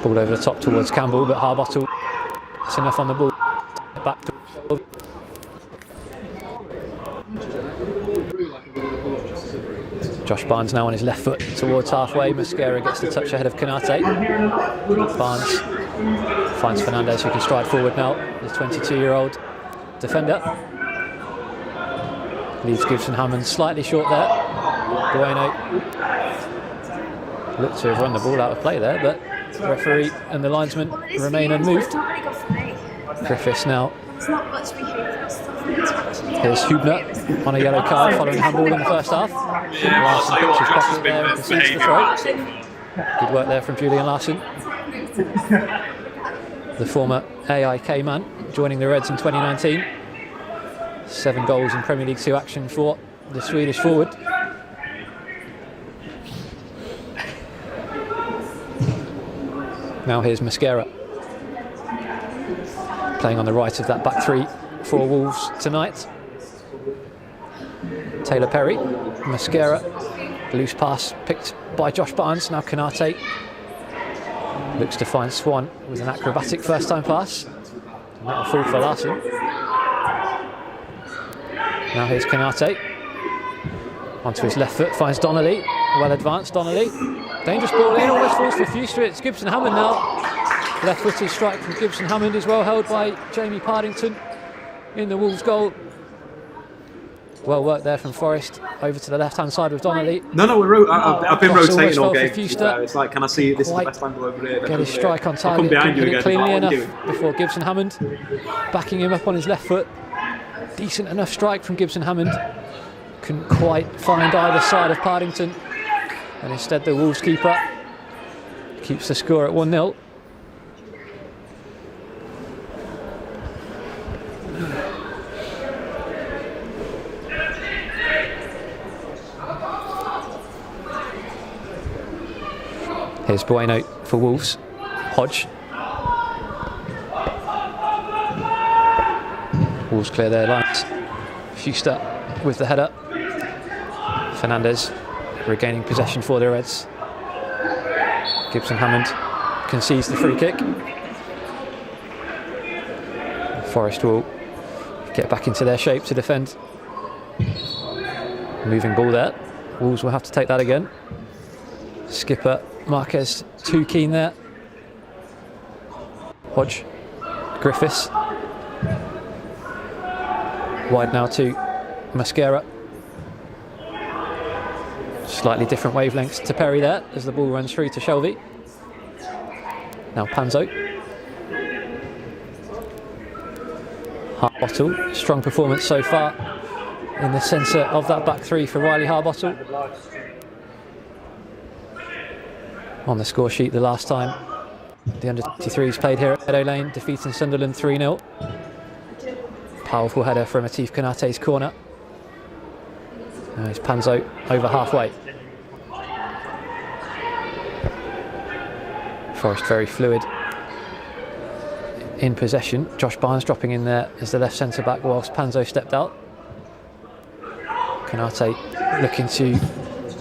Ball over the top towards Campbell, but Harbottle, it's enough on the ball. Back to Josh Barnes now on his left foot towards halfway. Mascara gets the touch ahead of Canate. Barnes finds Fernandez, who can stride forward now. The 22-year-old defender. Leaves Gibson Hammond slightly short there. Bueno looked to have run the ball out of play there, but the referee and the linesman remain unmoved. Griffiths now. Here's Hubner on a yellow card following handball in the first half. Larson picks his pocket there and proceeds the throw. Good work there from Julian Larson. The former AIK man, joining the Reds in 2019. 7 goals in Premier League 2 action for the Swedish forward. Now here's Mascara, playing on the right of that back three for Wolves tonight. Taylor Perry, Mascara, loose pass picked by Josh Barnes. Now Canate looks to find Swan with an acrobatic first time pass. And that'll fall for Larson. Now here's Kanate. Onto his left foot, finds Donnelly. Well advanced, Donnelly. Dangerous ball in, almost falls for Fuster. It's Gibson Hammond now. Left-footed strike from Gibson Hammond is well held by Jamie Partington in the Wolves goal. Well worked there from Forest. Over to the left-hand side with Donnelly. No, I've been Cross rotating all almost game. fell for Fuster. It's like, can I see this is the best angle over here? Get his strike on target. behind you Hit it again. cleanly What are you enough before Gibson Hammond backing him up on his left foot. Decent enough strike from Gibson Hammond. Couldn't quite find either side of Partington. And instead the Wolves keeper keeps the score at 1-0. Here's Bueno for Wolves. Hodge. Wolves clear their lines. Fuster with the header. Fernandez regaining possession for the Reds. Gibson Hammond concedes the free kick. Forest will get back into their shape to defend. Moving ball there. Wolves will have to take that again. Skipper Marquez too keen there. Hodge. Griffiths. Wide now to Mascara. Slightly different wavelengths to Perry there as the ball runs through to Shelby. Now Panzo. Harbottle, strong performance so far in the centre of that back three for Riley Harbottle. On the score sheet the last time the under-23s played here at Meadow Lane, defeating Sunderland 3-0. Powerful header from Atif Konate's corner. Now it's Panzo over halfway. Forest very fluid in possession. Josh Barnes dropping in there as the left centre back whilst Panzo stepped out. Konate looking to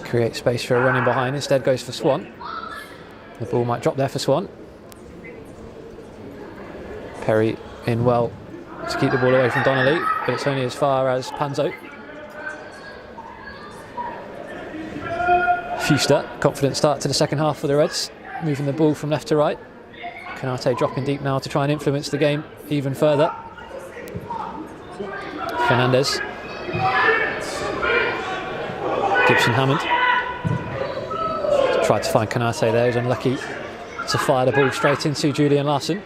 create space for a run in behind, instead goes for Swan. The ball might drop there for Swan. Perry in well to keep the ball away from Donnelly, but it's only as far as Panzo. Fuster, confident start to the second half for the Reds, moving the ball from left to right. Konate dropping deep now to try and influence the game even further. Fernandez. Gibson Hammond. Tried to find Konate there, he's unlucky to fire the ball straight into Julian Larson.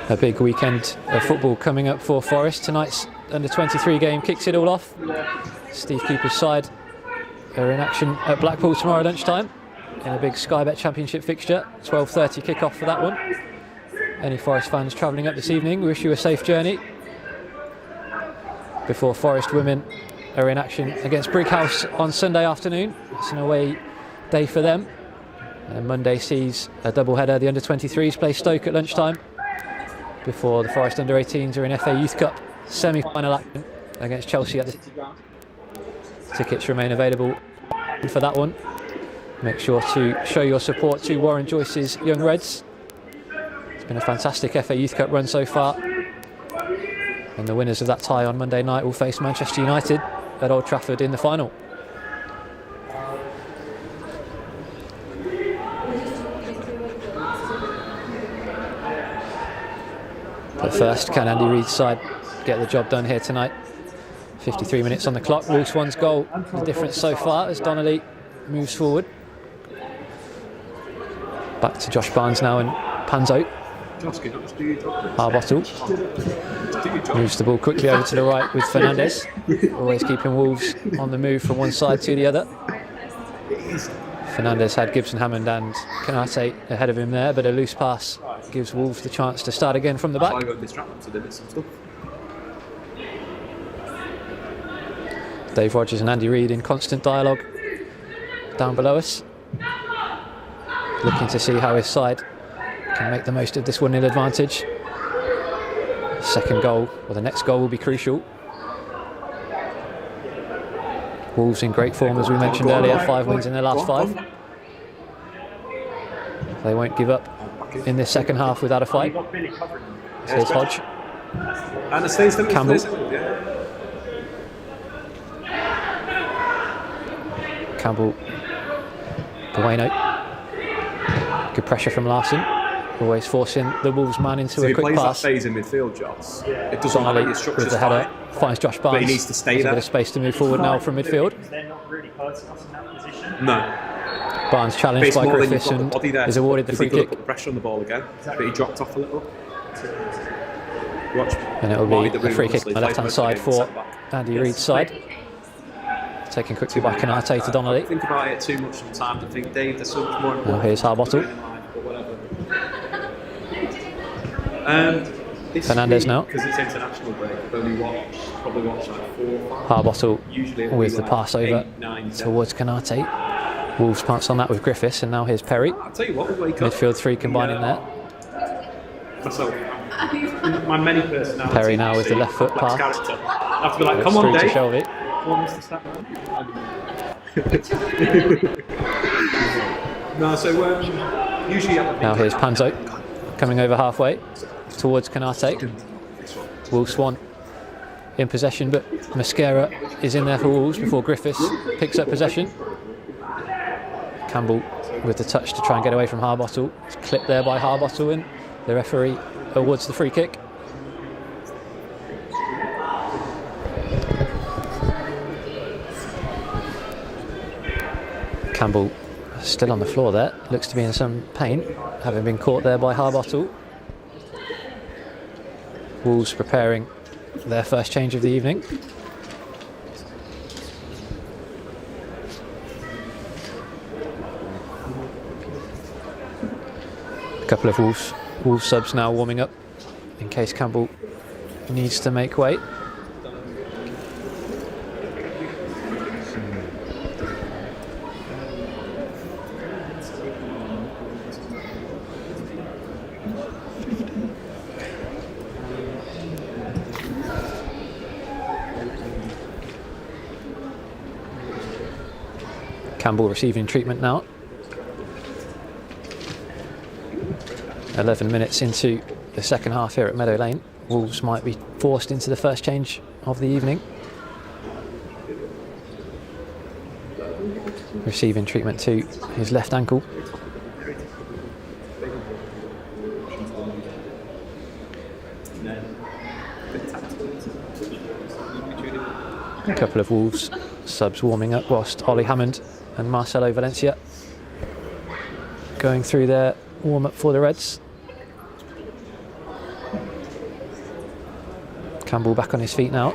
A big weekend of football coming up for Forest. Tonight's under-23 game kicks it all off. Steve Cooper's side are in action at Blackpool tomorrow lunchtime in a big Sky Bet Championship fixture. 12:30 kick-off for that one. Any Forest fans travelling up this evening, we wish you a safe journey. Before Forest women are in action against Brighouse on Sunday afternoon. It's an away day for them. And Monday sees a double-header. The under-23s play Stoke at lunchtime before the Forest under-18s are in FA Youth Cup semi-final action against Chelsea at the City Ground. Tickets remain available for that one. Make sure to show your support to Warren Joyce's Young Reds. It's been a fantastic FA Youth Cup run so far. And the winners of that tie on Monday night will face Manchester United at Old Trafford in the final. But first, can Andy Reid's side get the job done here tonight? 53 minutes on the clock. Wolves 1's goal, the difference so far as Donnelly moves forward. Back to Josh Barnes now and Panzo. Harbottle moves the ball quickly over to the right with Fernandez. Always keeping Wolves on the move from one side to the other. Fernandez had Gibson Hammond and Konate ahead of him there, but a loose pass gives Wolves the chance to start again from the back. Dave Rogers and Andy Reid in constant dialogue down below us, looking to see how his side can make the most of this 1-0 advantage. Second goal, or the next goal, will be crucial. Wolves in great form, as we mentioned earlier, 5 wins in their last 5. They won't give up in this second half without a fight. Here's Hodge. And it stays the Campbell. Campbell. Bueno. Good pressure from Larson. Always forcing the Wolves man into So a he quick plays pass. that phase in midfield, Joss. It doesn't matter Donnelly your structure's with the header. fine. Finds Josh Barnes. But he needs to stay There's there. a bit of space to move forward now from midfield. They're not really hurting us in that position. No. Barnes challenged Based by more than Griffiths you've got and the body there. is awarded the Because free he could have kick. put the pressure on the ball again, but he dropped off a little. Watch. And it will Wide be the a free room, kick on the honestly. left-hand side for Andy Reid's side. Taking quickly by Canate to Donnelly. Think about it too much sometimes. I think, Dave, there's so much more important. Now here's Harbottle. in life, but whatever. This Fernandez week, now. Because it's international break, I've probably watched like 4 or 5. Harbottle Usually it'll with be the like pass over 8, 9, 10. towards Canate. Wolves pounce on that with Griffiths, and now here's Perry. I'll tell you what, we'll wake up. Midfield three combining there. Myself. My many personalities. Perry now with the left foot complex pass. character. I have to be like, come on, Through to Dave. Shelby. No, so usually Now here's Panzo coming over halfway towards Canate. Wolves Swan in possession, but Mosquera is in there for Wolves before Griffiths picks up possession. Campbell with the touch to try and get away from Harbottle. It's clipped there by Harbottle, and the referee awards the free kick. Campbell still on the floor there, looks to be in some pain, having been caught there by Harbottle. Wolves preparing their first change of the evening. A couple of Wolves subs now warming up in case Campbell needs to make way. Campbell receiving treatment now. 11 minutes into the second half here at Meadow Lane. Wolves might be forced into the first change of the evening. Receiving treatment to his left ankle. A couple of Wolves subs warming up whilst Ollie Hammond and Marcelo Valencia going through their warm-up for the Reds. Campbell back on his feet now.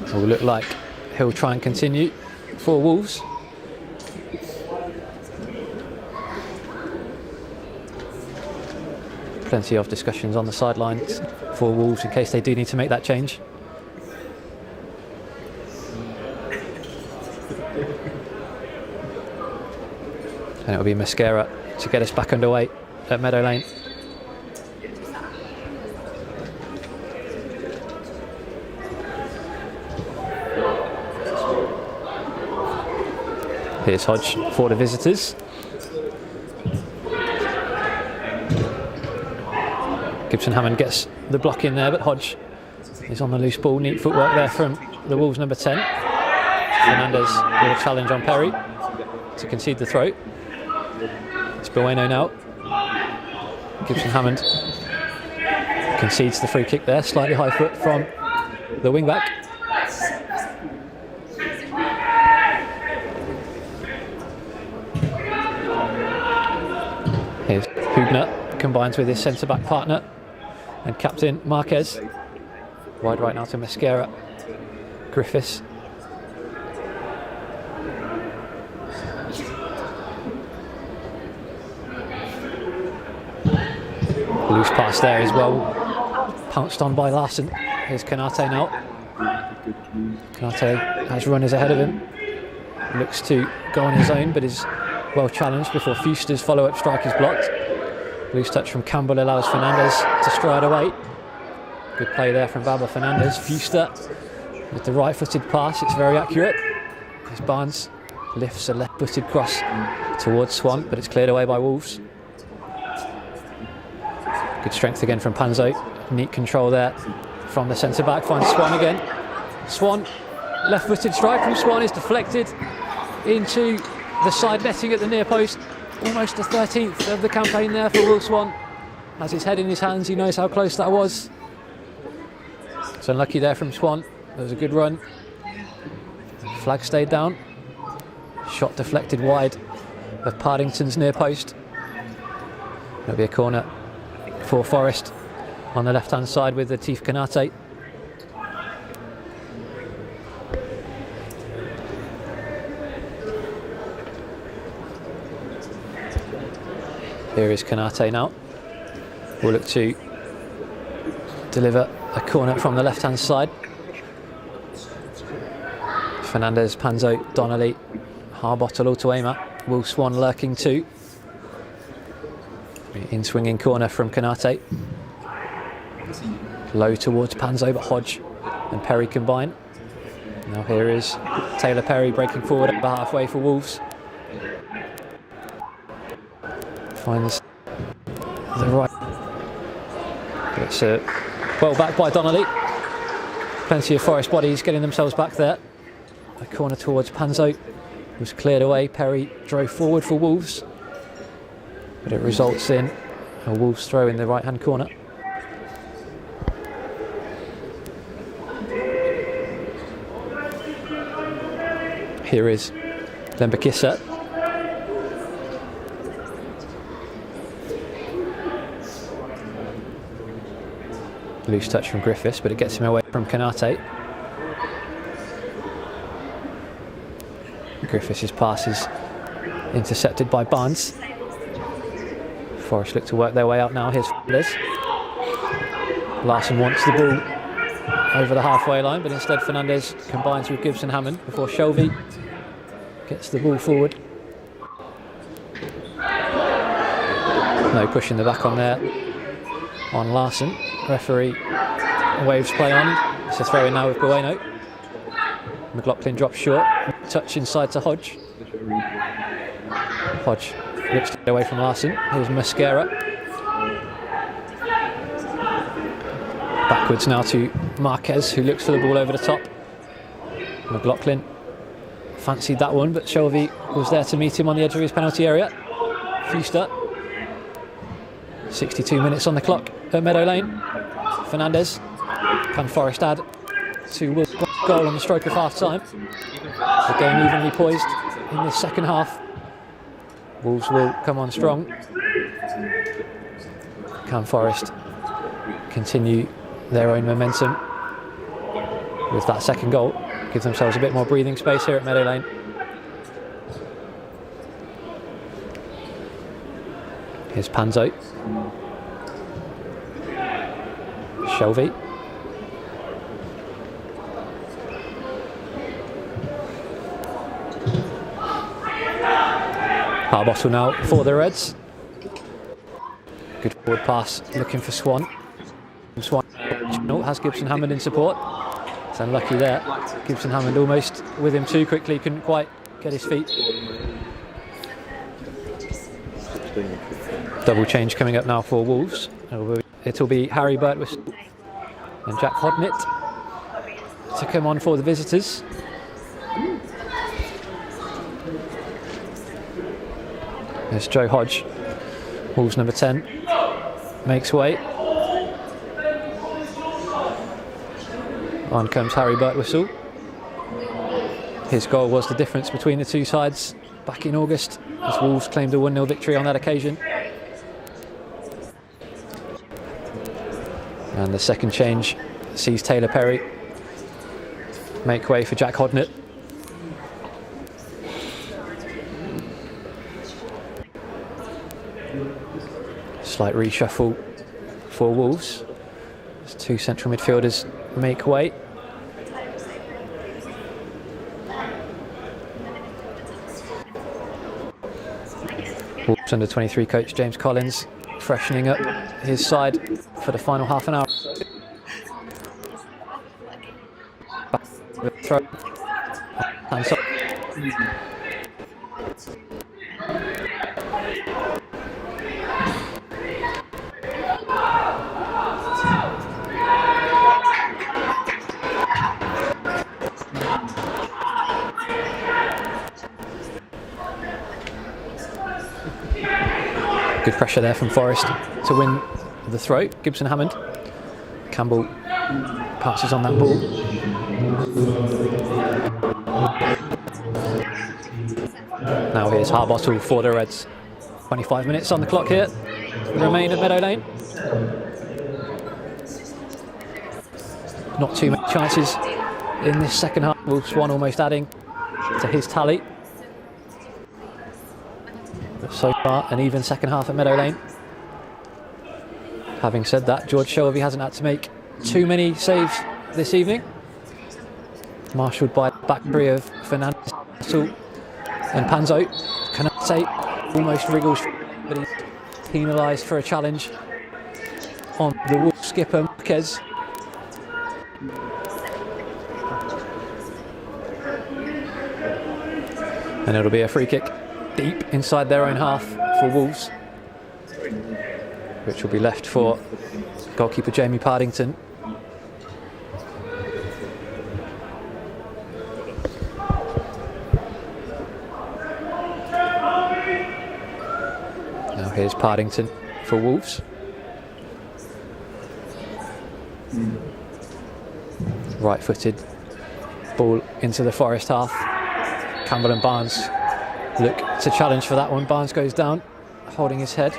It will look like he'll try and continue for Wolves. Plenty of discussions on the sidelines for Wolves in case they do need to make that change. And it'll be Mosquera to get us back underway at Meadow Lane. Here's Hodge for the visitors. Gibson Hammond gets the block in there, but Hodge is on the loose ball. Neat footwork there from the Wolves number 10. Fernandez with a challenge on Perry to concede the throw. It's Bueno now. Gibson Hammond concedes the free kick there. Slightly high foot from the wing back. Here's Hubner, combines with his centre-back partner and captain Marquez. Wide right now to Mosquera. Griffiths. Loose pass there as well. Pounced on by Larson. Here's Canate now. Canate has runners ahead of him. Looks to go on his own, but is well challenged before Fuster's follow-up strike is blocked. Loose touch from Campbell allows Fernandez to stride away. Good play there from Baba Fernandez. Fuster With the right-footed pass, it's very accurate. As Barnes lifts a left-footed cross towards Swan, but it's cleared away by Wolves. Good strength again from Panzo. Neat control there from the centre-back. Finds Swan again. Swan, left-footed strike from Swan is deflected into the side netting at the near post. Almost the 13th of the campaign there for Will Swan. Has his head in his hands, he knows how close that was. It's unlucky there from Swan. There was a good run. Flag stayed down. Shot deflected wide of Partington's near post. It'll be a corner for Forest on the left-hand side with Latif Kanate. Here is Kanate now. We'll look to deliver a corner from the left-hand side. Fernandez, Panzo, Donnelly, Harbottle all to aim at. Will Swan lurking too. In swinging corner from Kanate. Low towards Panzo, but Hodge and Perry combine. Now here is Taylor Perry breaking forward about halfway for Wolves. Finds the right. It's well back by Donnelly. Plenty of Forest bodies getting themselves back there. A corner towards Panzo was cleared away. Perry drove forward for Wolves, but it results in a Wolves throw in the right hand corner. Here is Lembakissa. Loose touch from Griffiths, but it gets him away from Kanate. Griffiths' pass is intercepted by Barnes. Forest look to work their way out now. Here's Liz. Larson wants the ball over the halfway line, but instead Fernandez combines with Gibson Hammond before Shelby gets the ball forward. No pushing the back on there on Larson. Referee waves play on. It's a throw in now with Bueno. McLaughlin drops short. Touch inside to Hodge. Hodge looks to get away from Larson. Here's Mosquera. Backwards now to Marquez, who looks for the ball over the top. McLaughlin fancied that one, but Shelby was there to meet him on the edge of his penalty area. Fuster. 62 minutes on the clock at Meadow Lane. Fernandez. Can Forest add to Will's goal on the stroke of half time? The game evenly poised in this second half. Wolves will come on strong. Can Forest continue their own momentum with that second goal? Give themselves a bit more breathing space here at Meadow Lane. Here's Panzo. Shelby. Harbottle now for the Reds. Good forward pass, looking for Swan. Swan has Gibson Hammond in support. It's unlucky there. Gibson Hammond almost with him too quickly, couldn't quite get his feet. Double change coming up now for Wolves. It'll be Harry Birtwistle and Jack Hodnett to come on for the visitors. There's Joe Hodge, Wolves number 10, makes way. On comes Harry Birtwistle. His goal was the difference between the two sides back in August, as Wolves claimed a 1-0 victory on that occasion. And the second change sees Taylor Perry make way for Jack Hodnett. Slight reshuffle for Wolves as two central midfielders make way. Wolves under 23 coach James Collins freshening up his side for the final half an hour. throw. Hands up. Good pressure there from Forest to win the throw. Gibson Hammond. Campbell passes on that ball. Now here's Harbottle for the Reds. 25 minutes on the clock here. Remain at Meadow Lane. Not too many chances in this second half. Wolves one almost adding to his tally. But so far, an even second half at Meadow Lane. Having said that, George Shelby hasn't had to make too many saves this evening. Marshalled by the back three of Fernandez and Panzo. Canate almost wriggles, but he's penalised for a challenge on the Wolves skipper Marquez. And it'll be a free kick deep inside their own half for Wolves, which will be left for goalkeeper Jamie Partington. Now here's Partington for Wolves. Right-footed ball into the Forest half. Campbell and Barnes look to challenge for that one. Barnes goes down, holding his head.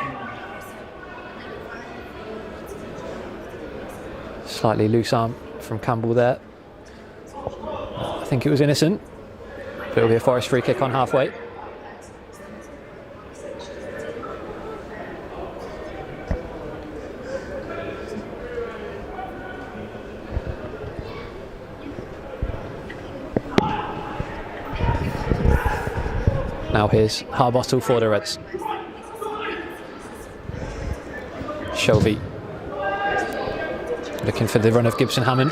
Slightly loose arm from Campbell there. I think it was innocent, but it'll be a Forest free kick on halfway. Now here's Harbottle for the Reds. Shelby looking for the run of Gibson Hammond.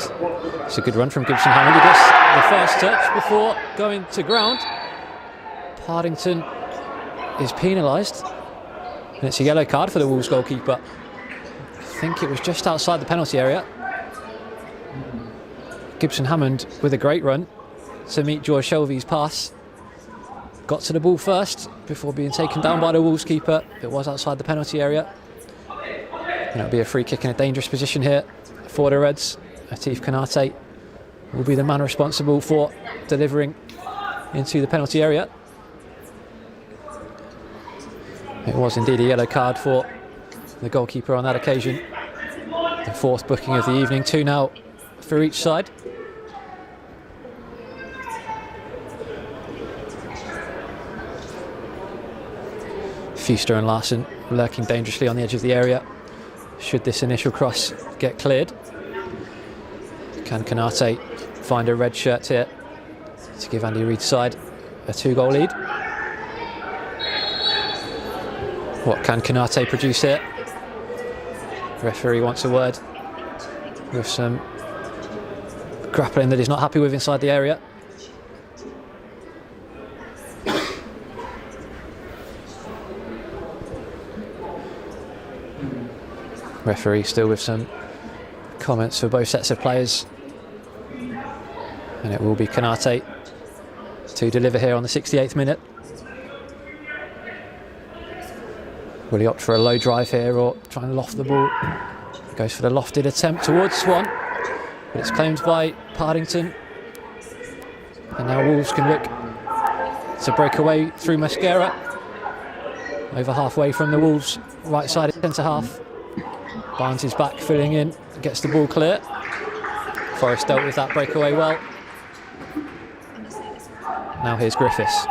It's a good run from Gibson Hammond. He gets the first touch before going to ground. Partington is penalised, and it's a yellow card for the Wolves goalkeeper. I think it was just outside the penalty area. Gibson Hammond with a great run to meet George Shelby's pass. Got to the ball first before being taken down by the Wolves keeper. It was outside the penalty area. And it'll be a free kick in a dangerous position here for the Reds. Atif Kanate will be the man responsible for delivering into the penalty area. It was indeed a yellow card for the goalkeeper on that occasion. The fourth booking of the evening, 2 now for each side. Fuster and Larson lurking dangerously on the edge of the area. Should this initial cross get cleared? Can Kanate find a red shirt here to give Andy Reid's side a 2-goal lead? What can Kanate produce here? Referee wants a word with some grappling that he's not happy with inside the area. Referee still with some comments for both sets of players, and it will be Kanate to deliver here on the 68th minute. Will he opt for a low drive here or try and loft the ball? Goes for the lofted attempt towards Swan, but it's claimed by Partington, and now Wolves can look to break away through Mascara. Over halfway from the Wolves right side centre half. Barnes is back, filling in, gets the ball clear. Forest dealt with that breakaway well. Now here's Griffiths.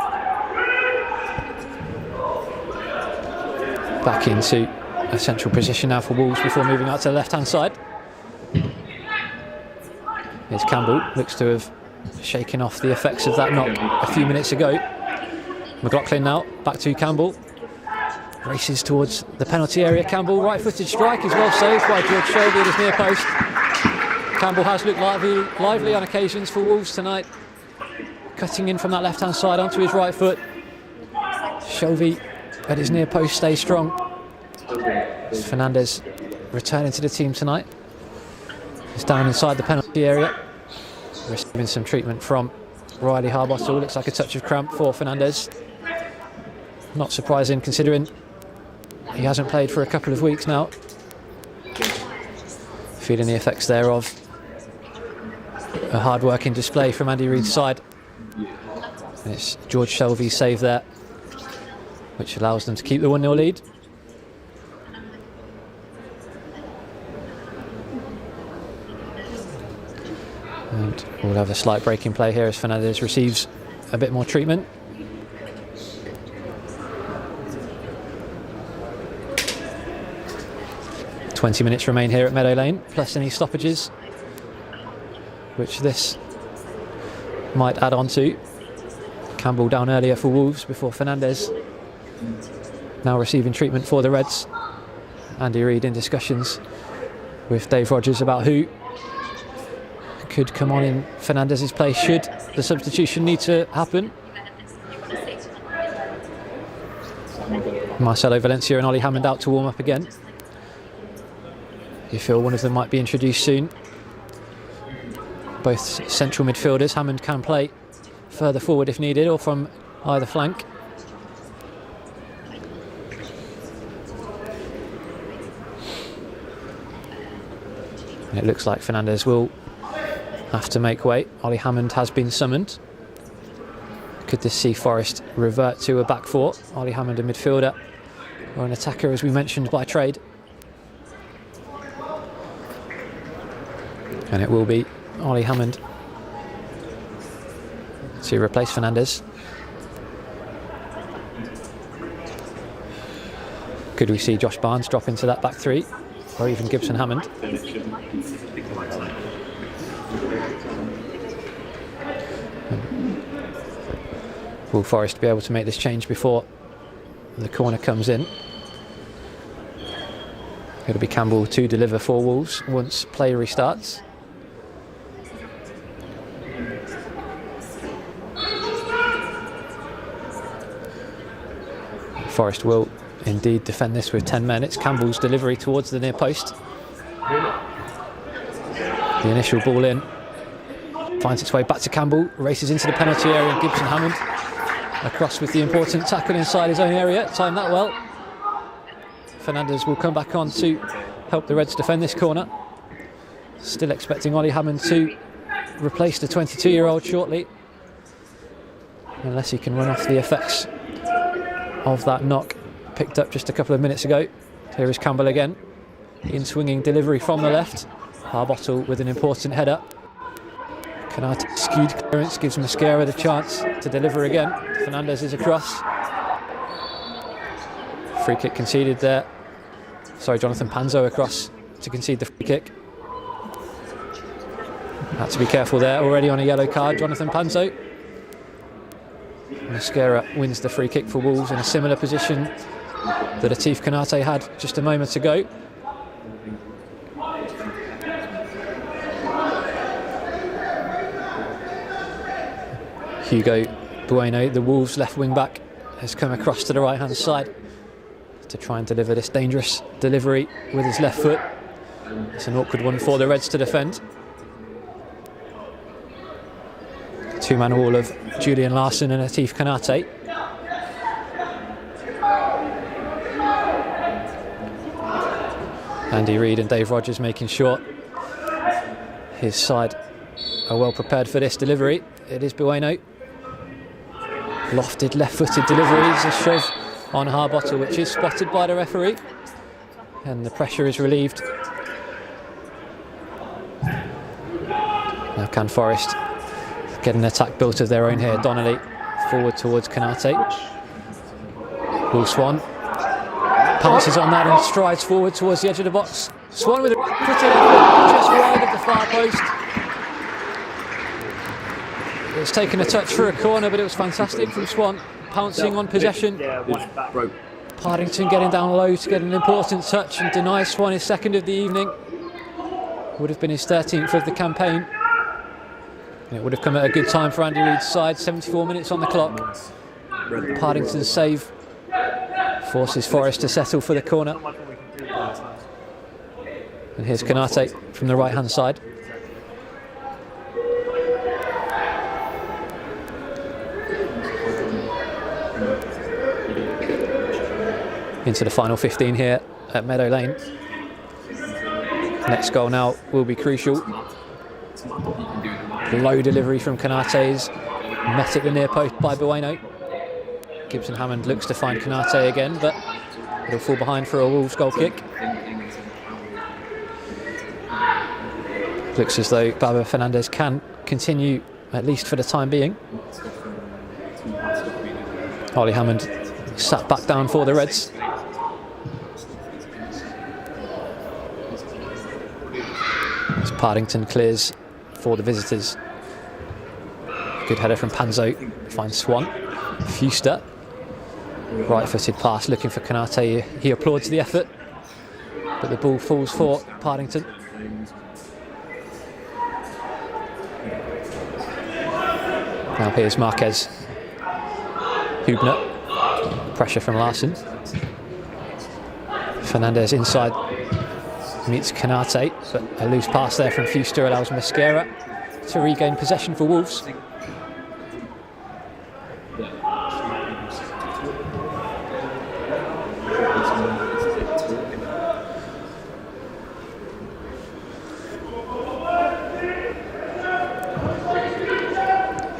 Back into a central position now for Wolves before moving out to the left-hand side. Here's Campbell, looks to have shaken off the effects of that knock a few minutes ago. McLaughlin now, back to Campbell. Races towards the penalty area. Campbell, right-footed strike, is well saved by George Shelby at his near post. Campbell has looked lively on occasions for Wolves tonight. Cutting in from that left-hand side onto his right foot. Shelvey at his near post stays strong. Fernandez returning to the team tonight. He's down inside the penalty area. Receiving some treatment from Riley Harbottle. Looks like a touch of cramp for Fernandez. Not surprising considering he hasn't played for a couple of weeks now. Feeling the effects there of a hard-working display from Andy Reid's side. And it's George Shelvey's save there, which allows them to keep the 1-0 lead. And we'll have a slight break in play here as Fernandez receives a bit more treatment. "20 minutes remain here at Meadow Lane, plus any stoppages, which this might add on to. Campbell down earlier for Wolves before Fernandez now receiving treatment for the Reds. Andy Reid in discussions with Dave Rogers about who could come on in Fernandez's place should the substitution need to happen. Marcelo Valencia and Ollie Hammond out to warm up again. You feel one of them might be introduced soon. Both central midfielders. Hammond can play further forward if needed or from either flank. And it looks like Fernandez will have to make way. Ollie Hammond has been summoned. Could this see Forest revert to a back four? Ollie Hammond a midfielder or an attacker, as we mentioned, by trade. And it will be Ollie Hammond to replace Fernandez. Could we see Josh Barnes drop into that back three, or even Gibson Hammond? Will Forest be able to make this change before the corner comes in? It'll be Campbell to deliver for Wolves once play restarts. Forest will indeed defend this with 10 men. It's Campbell's delivery towards the near post. The initial ball in finds its way back to Campbell, races into the penalty area, and Gibson Hammond across with the important tackle inside his own area. Timed that well. Fernandez will come back on to help the Reds defend this corner. Still expecting Ollie Hammond to replace the 22-year-old shortly, unless he can run off the effects of that knock picked up just a couple of minutes ago. Here is Campbell again. In swinging delivery from the left. Harbottle with an important header. Canate skewed clearance gives Mosquera the chance to deliver again. Fernandez is across. Free kick conceded there. Sorry, Jonathan Panzo across to concede the free kick. Had to be careful there. Already on a yellow card, Jonathan Panzo. Mosquera wins the free kick for Wolves in a similar position that Atif Canate had just a moment ago. Hugo Bueno, the Wolves left wing back, has come across to the right hand side to try and deliver this dangerous delivery with his left foot. It's an awkward one for the Reds to defend. Two-man wall of Julian Larson and Atif Canate. Andy Reid and Dave Rogers making sure his side are well prepared for this delivery. It is Bueno. Lofted left-footed deliveries, a shove on Harbottle, which is spotted by the referee, and the pressure is relieved. Now can Forest get an attack built of their own here? Donnelly forward towards Canate. Will Swan pounces on that and strides forward towards the edge of the box. Swan with a pretty effort just wide of the far post. It's taken a touch for a corner, but it was fantastic from Swan, pouncing on possession. Partington getting down low to get an important touch and denies Swan his second of the evening. Would have been his 13th of the campaign. And it would have come at a good time for Andy Reid's side. 74 minutes on the clock. Partington's save forces Forest to settle for the corner. And here's Konate from the right hand side. Into the final 15 here at Meadow Lane. Next goal now will be crucial. Low delivery from Konate's, met at the near post by Bueno. Gibson Hammond looks to find Konate again, but it'll fall behind for a Wolves goal kick. Looks as though Baba Fernandez can continue, at least for the time being. Ollie Hammond sat back down for the Reds. As Partington clears for the visitors. Good header from Panzo, finds Swan. Fuster, right-footed pass looking for Konate. He applauds the effort, but the ball falls for Partington. Now here's Marquez. Hubner, pressure from Larson. Fernandez inside, meets Konate, but a loose pass there from Fuster allows Mosquera to regain possession for Wolves.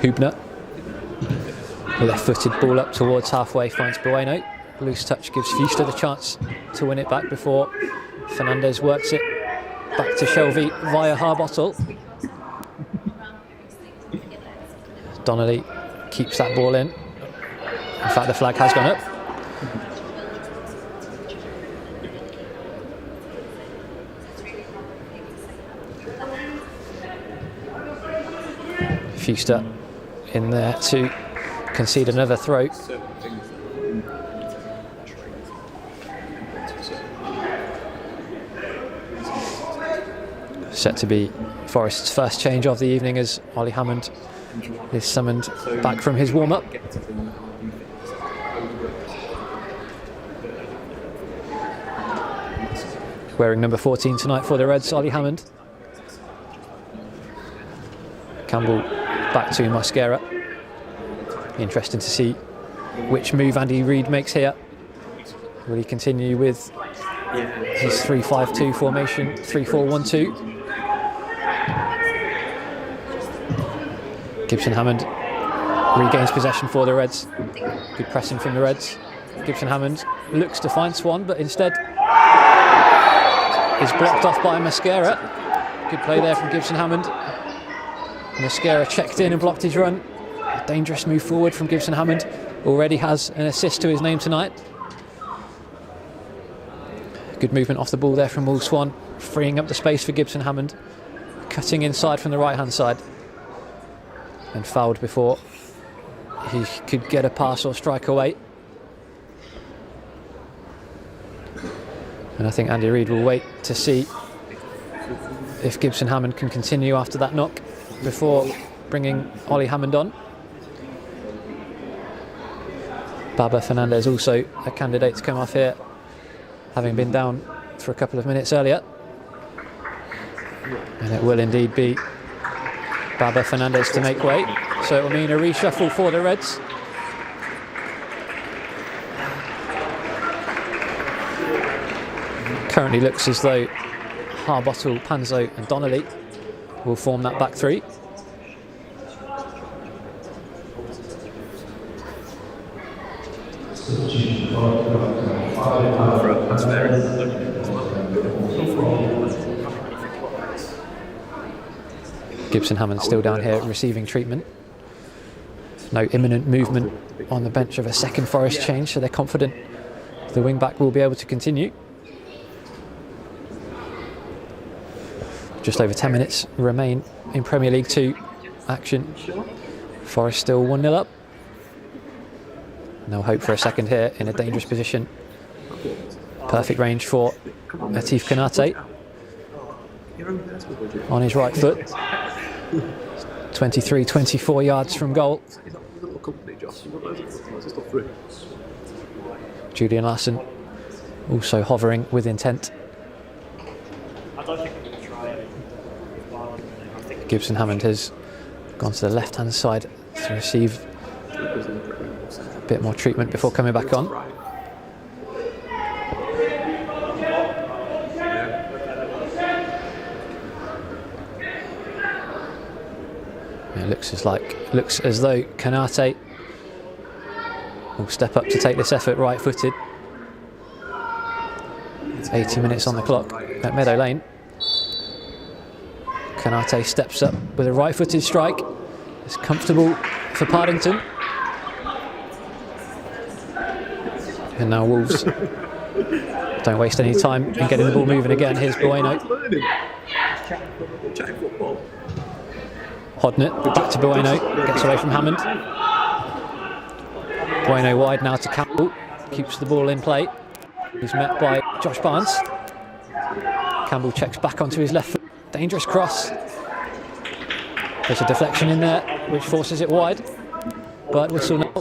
Hubner, left-footed ball up towards halfway, finds Bueno. Loose touch gives Fuster the chance to win it back before Fernandez works it back to Shelby via Harbottle. Donnelly keeps that ball in. In fact, the flag has gone up. Fuster in there to concede another throw. Set to be Forest's first change of the evening as Ollie Hammond is summoned back from his warm-up. Wearing number 14 tonight for the Reds, Ollie Hammond. Campbell back to Mosquera. Interesting to see which move Andy Reid makes here. Will he continue with his 3-5-2 formation, 3-4-1-2? Gibson Hammond regains possession for the Reds. Good pressing from the Reds. Gibson Hammond looks to find Swan, but instead is blocked off by Mosquera. Good play there from Gibson Hammond. Mosquera checked in and blocked his run. A dangerous move forward from Gibson Hammond. Already has an assist to his name tonight. Good movement off the ball there from Will Swan, freeing up the space for Gibson Hammond. Cutting inside from the right-hand side. And fouled before he could get a pass or strike away. And I think Andy Reid will wait to see if Gibson Hammond can continue after that knock before bringing Ollie Hammond on. Baba Fernandez also a candidate to come off here, having been down for a couple of minutes earlier. And it will indeed be Baba Fernandez to make way, so it will mean a reshuffle for the Reds. Currently looks as though Harbottle, Panzo and Donnelly will form that back three. Gibson Hammond still down here receiving treatment. No imminent movement on the bench of a second Forest change, so they're confident the wing-back will be able to continue. Just over 10 minutes remain in Premier League 2 action. Forest still 1-0 up. No hope for a second here in a dangerous position. Perfect range for Atif Konate. on his right foot. 23, 24 yards from goal. Julian Larsson also hovering with intent. I don't think we're going to try it. I think Gibson Hammond has gone to the left-hand side to receive a bit more treatment before coming back on. It looks as though Kanate will step up to take this effort right-footed. 80 minutes on the clock at Meadow Lane. Kanate steps up with a right-footed strike. It's comfortable for Partington. And now Wolves don't waste any time in getting the ball moving again. Here's Bueno. Hodnett back to Bueno, gets away from Hammond. Bueno wide now to Campbell, keeps the ball in play. He's met by Josh Barnes. Campbell checks back onto his left foot. Dangerous cross. There's a deflection in there, which forces it wide. But whistle now,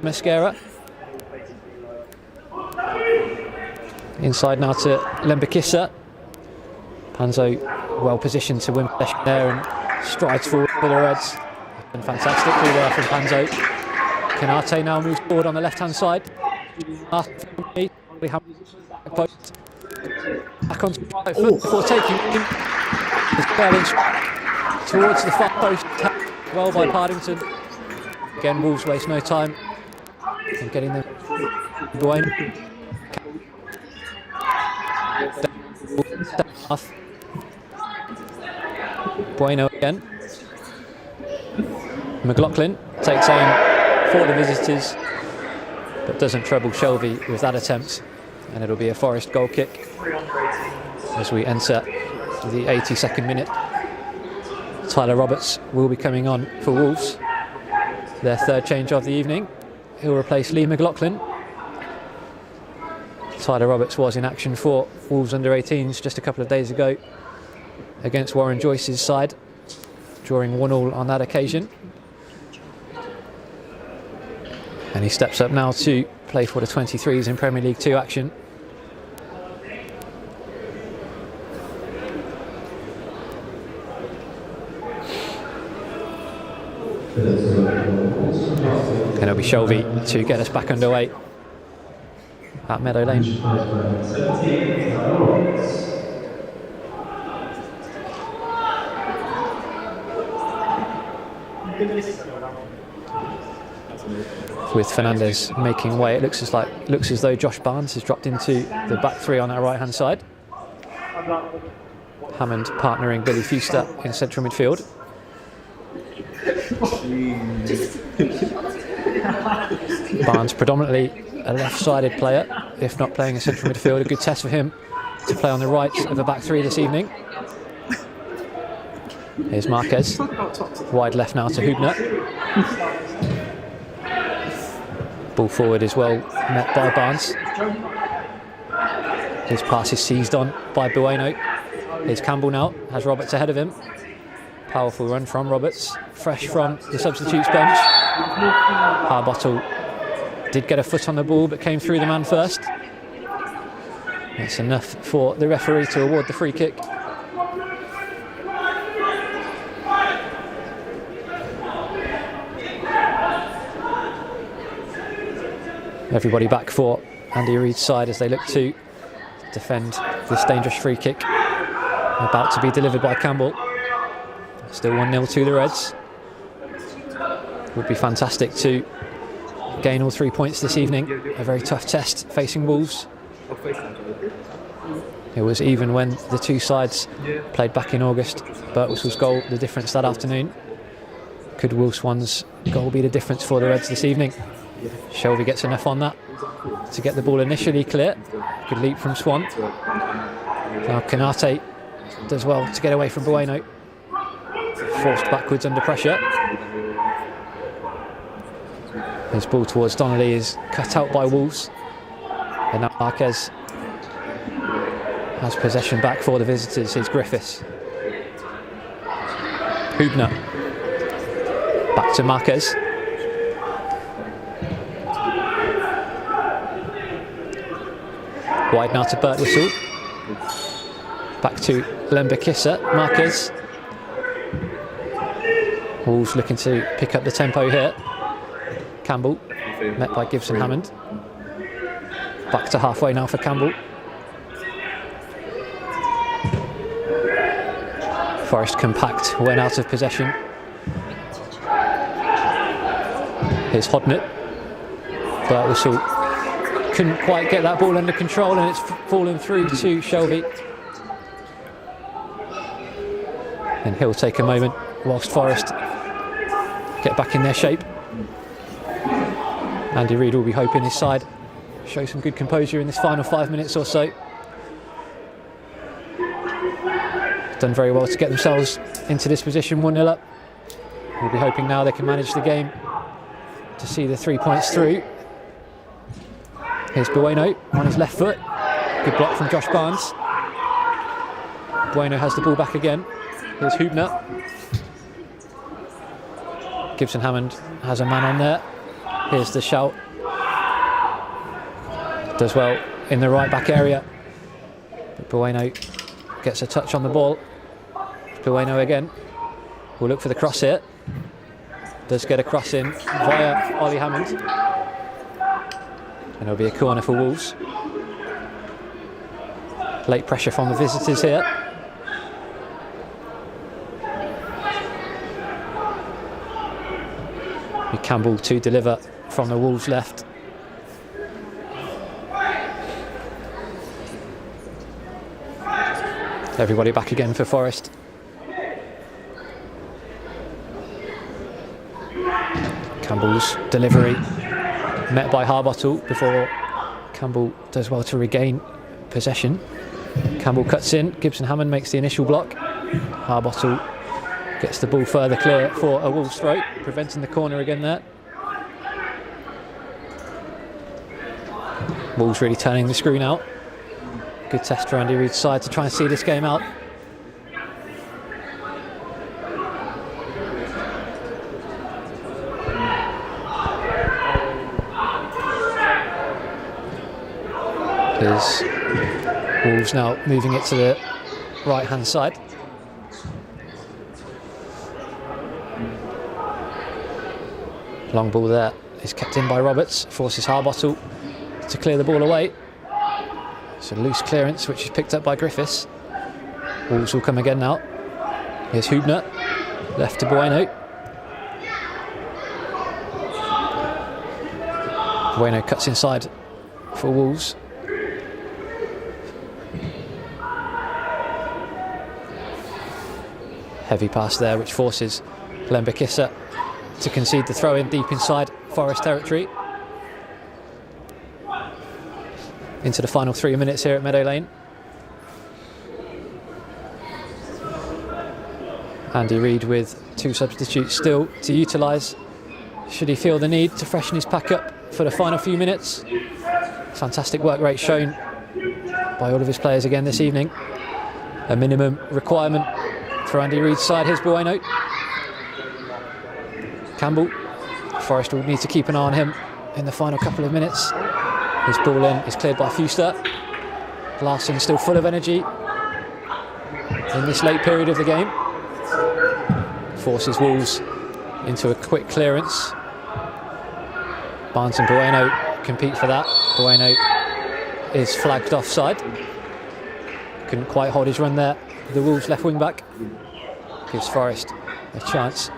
Mascara. Inside now to Lembakissa. Panzo well positioned to win possession there and strides forward for the Reds. And fantastically there from Panzo. Kanate now moves forward on the left-hand side. We have back on the right foot before taking him. Towards the far post. Well by Partington. Again, Wolves waste no time in getting them going. Bueno again. McLaughlin takes aim for the visitors, but doesn't treble Shelby with that attempt, and it'll be a Forest goal kick as we enter the 82nd minute. Tyler Roberts will be coming on for Wolves, their third change of the evening. He'll replace Lee McLaughlin. Tyler Roberts was in action for Wolves under-18s just a couple of days ago against Warren Joyce's side, drawing 1-1 on that occasion. And he steps up now to play for the 23s in Premier League 2 action. And it'll be Shelby to get us back underway at Meadow Lane. With Fernandez making way, it looks as though Josh Barnes has dropped into the back three on our right hand side. Hammond partnering Billy Fuster in central midfield. Barnes predominantly a left-sided player, if not playing in central midfield. A good test for him to play on the right of the back three this evening. Here's Marquez, wide left now to Hubner. Ball forward is well met by Barnes. His pass is seized on by Bueno. Here's Campbell now, has Roberts ahead of him. Powerful run from Roberts, fresh from the substitutes bench. Harbottle did get a foot on the ball but came through the man first. That's enough for the referee to award the free kick. Everybody back for Andy Reid's side as they look to defend this dangerous free kick about to be delivered by Campbell. Still 1-0 to the Reds. Would be fantastic to gain all 3 points this evening. A very tough test facing Wolves. It was even when the two sides played back in August. Birtwhistle's goal the difference that afternoon. Could Wolves' one's goal be the difference for the Reds this evening? Shelby gets enough on that to get the ball initially clear. Good leap from Swan. Now Kanate does well to get away from Bueno. Forced backwards under pressure. His ball towards Donnelly is cut out by Wolves. And now Marquez has possession back for the visitors. Here's Griffiths. Hubner. Back to Marquez. Wide now to Birtwhistle. Back to Lembekissa. Marquez. Wolves looking to pick up the tempo here. Campbell, met by Gibson Hammond. Back to halfway now for Campbell. Forest compact when out of possession. Here's Hodnett. Birtwhistle couldn't quite get that ball under control, and it's fallen through to Shelby. And he'll take a moment whilst Forest get back in their shape. Andy Reid will be hoping his side show some good composure in this final 5 minutes or so. Done very well to get themselves into this position, 1-0 up. We'll be hoping now they can manage the game to see the 3 points through. Here's Bueno on his left foot. Good block from Josh Barnes. Bueno has the ball back again. Here's Hubner. Gibson Hammond has a man on there. Here's the shout. Does well in the right back area. But Bueno gets a touch on the ball. Bueno again. We'll look for the cross here. Does get a cross in via Ollie Hammond. And it'll be a corner for Wolves. Late pressure from the visitors here. Campbell to deliver from the Wolves left. Everybody back again for Forest. Campbell's delivery met by Harbottle before Campbell does well to regain possession. Campbell cuts in, Gibson Hammond makes the initial block. Harbottle gets the ball further clear for a Wolves throw, preventing the corner again there. Wolves really turning the screw now. Good test for Andy Reid's side to try and see this game out. There's Wolves now moving it to the right hand side. Long ball there is kept in by Roberts, forces Harbottle to clear the ball away. It's a loose clearance which is picked up by Griffiths. Wolves will come again now. Here's Hubner, left to Bueno. Bueno cuts inside for Wolves. Heavy pass there which forces Lembekissa to concede the throw in deep inside Forest territory. Into the final 3 minutes here at Meadow Lane. Andy Reid with 2 substitutes still to utilise should he feel the need to freshen his pack up for the final few minutes. Fantastic work rate shown by all of his players again this evening. A minimum requirement for Andy Reid's side. Here's Bueno. Campbell. Forest will need to keep an eye on him in the final couple of minutes. His ball in is cleared by Fuster. Larson still full of energy in this late period of the game. Forces Wolves into a quick clearance. Barnes and Bueno compete for that. Bueno is flagged offside. Couldn't quite hold his run there. The Wolves left wing back gives Forest a chance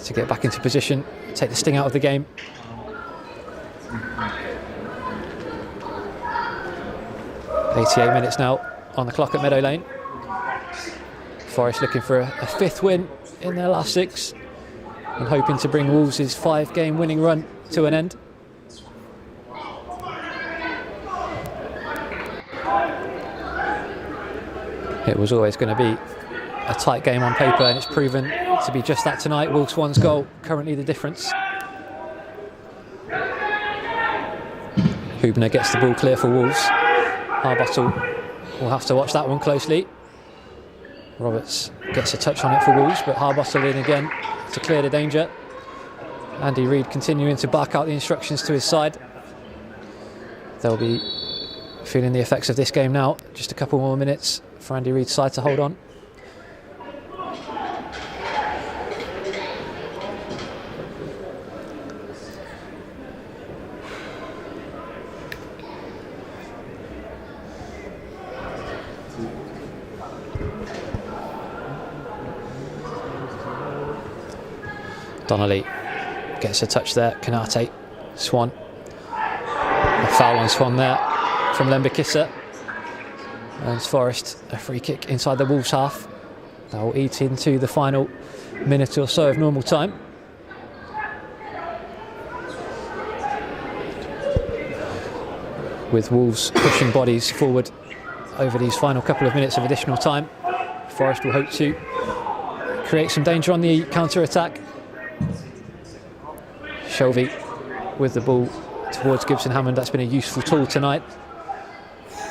to get back into position, take the sting out of the game. .88 minutes now on the clock at Meadow Lane. Forest looking for a 5th win in their last 6 and hoping to bring Wolves' 5-game winning run to an end. It was always going to be a tight game on paper, and it's proven to be just that tonight. Wolves 1's goal currently the difference. Hubner gets the ball clear for Wolves. Harbottle will have to watch that one closely. Roberts gets a touch on it for Wolves, but Harbottle in again to clear the danger. Andy Reid continuing to bark out the instructions to his side. They'll be feeling the effects of this game now. Just a couple more minutes for Andy Reid's side to hold on. Donnelly gets a touch there. Kanate, Swan. A foul on Swan there from Lembikissa. Earns Forest a free kick inside the Wolves half. That will eat into the final minute or so of normal time. With Wolves pushing bodies forward over these final couple of minutes of additional time, Forest will hope to create some danger on the counter-attack. Shelby with the ball towards Gibson Hammond. That's been a useful tool tonight.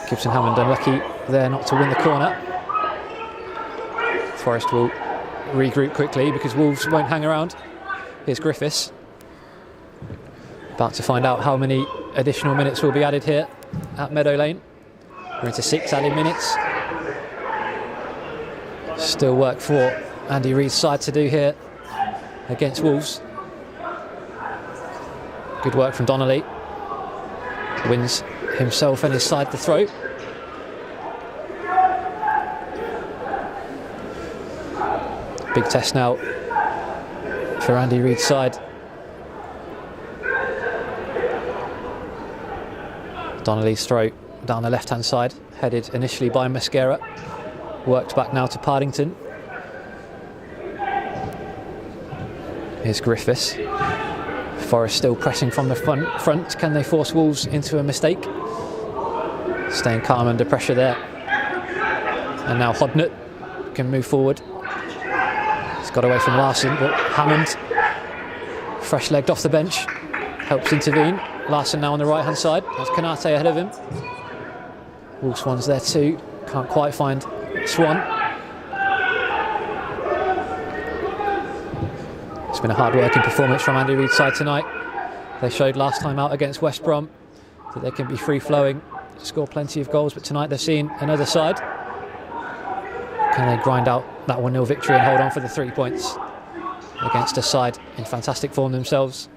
Gibson Hammond unlucky there not to win the corner. Forest will regroup quickly because Wolves won't hang around. Here's Griffiths. About to find out how many additional minutes will be added here at Meadow Lane. We're into 6 added minutes. Still work for Andy Reid's side to do here against Wolves. Good work from Donnelly. Wins himself and his side the throw. Big test now for Andy Reid's side. Donnelly's throw down the left-hand side, headed initially by Mascara. Worked back now to Partington. Here's Griffiths. Forest still pressing from the front. Can they force Wolves into a mistake? Staying calm under pressure there. And now Hodnett can move forward. He's got away from Larson, but Hammond, fresh legged off the bench, helps intervene. Larson now on the right hand side. There's Kanate ahead of him. Wolves one's there too. Can't quite find Swan. It's been a hard-working performance from Andy Reid's side tonight. They showed last time out against West Brom that they can be free-flowing, score plenty of goals, but tonight they've seen another side. Can they grind out that 1-0 victory and hold on for the 3 points against a side in fantastic form themselves?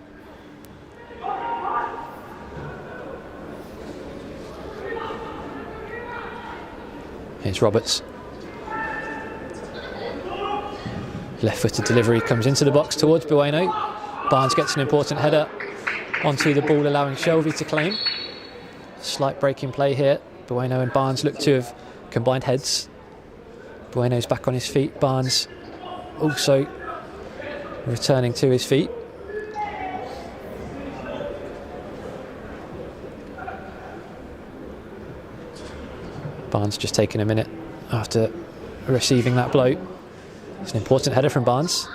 Here's Roberts. Left-footed delivery comes into the box towards Bueno. Barnes gets an important header onto the ball, allowing Shelby to claim. Slight breaking play here. Bueno and Barnes look to have combined heads. Bueno's back on his feet. Barnes also returning to his feet. Barnes just taking a minute after receiving that blow. It's an important header from Barnes.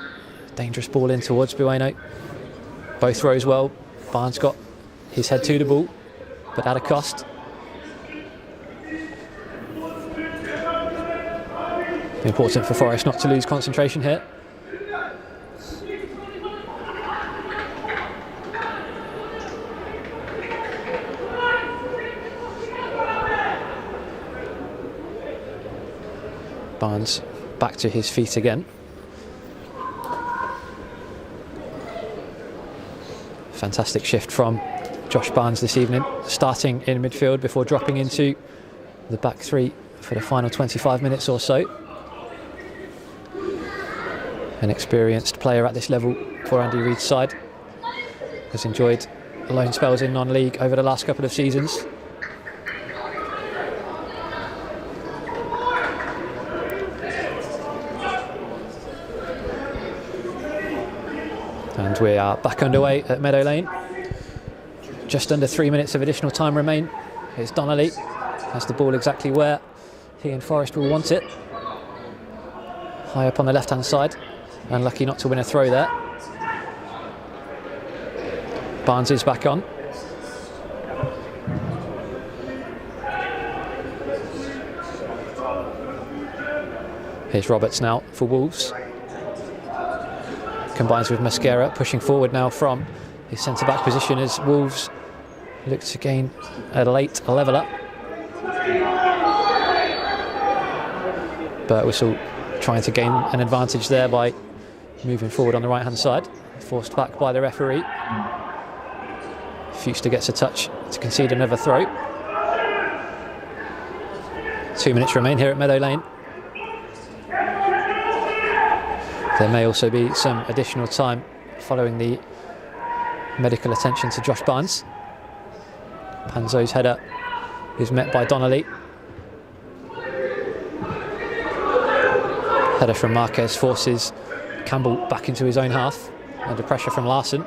Dangerous ball in towards Bueno. Both throws well. Barnes got his head to the ball, but at a cost. Important for Forest not to lose concentration here. Barnes back to his feet again. Fantastic shift from Josh Barnes this evening, starting in midfield before dropping into the back three for the final 25 minutes or so. An experienced player at this level for Andy Reid's side. Has enjoyed loan spells in non-league over the last couple of seasons. And we are back underway at Meadow Lane. Just under 3 minutes of additional time remain. Here's Donnelly. Has the ball exactly where he and Forest will want it. High up on the left-hand side. Unlucky not to win a throw there. Barnes is back on. Here's Roberts now for Wolves. Combines with Mascara, pushing forward now from his centre-back position as Wolves look to gain a late leveller. Birtwistle trying to gain an advantage there by moving forward on the right-hand side. Forced back by the referee. Fuster gets a touch to concede another throw. 2 minutes remain here at Meadow Lane. There may also be some additional time following the medical attention to Josh Barnes. Panzo's header is met by Donnelly. Header from Marquez forces Campbell back into his own half under pressure from Larson.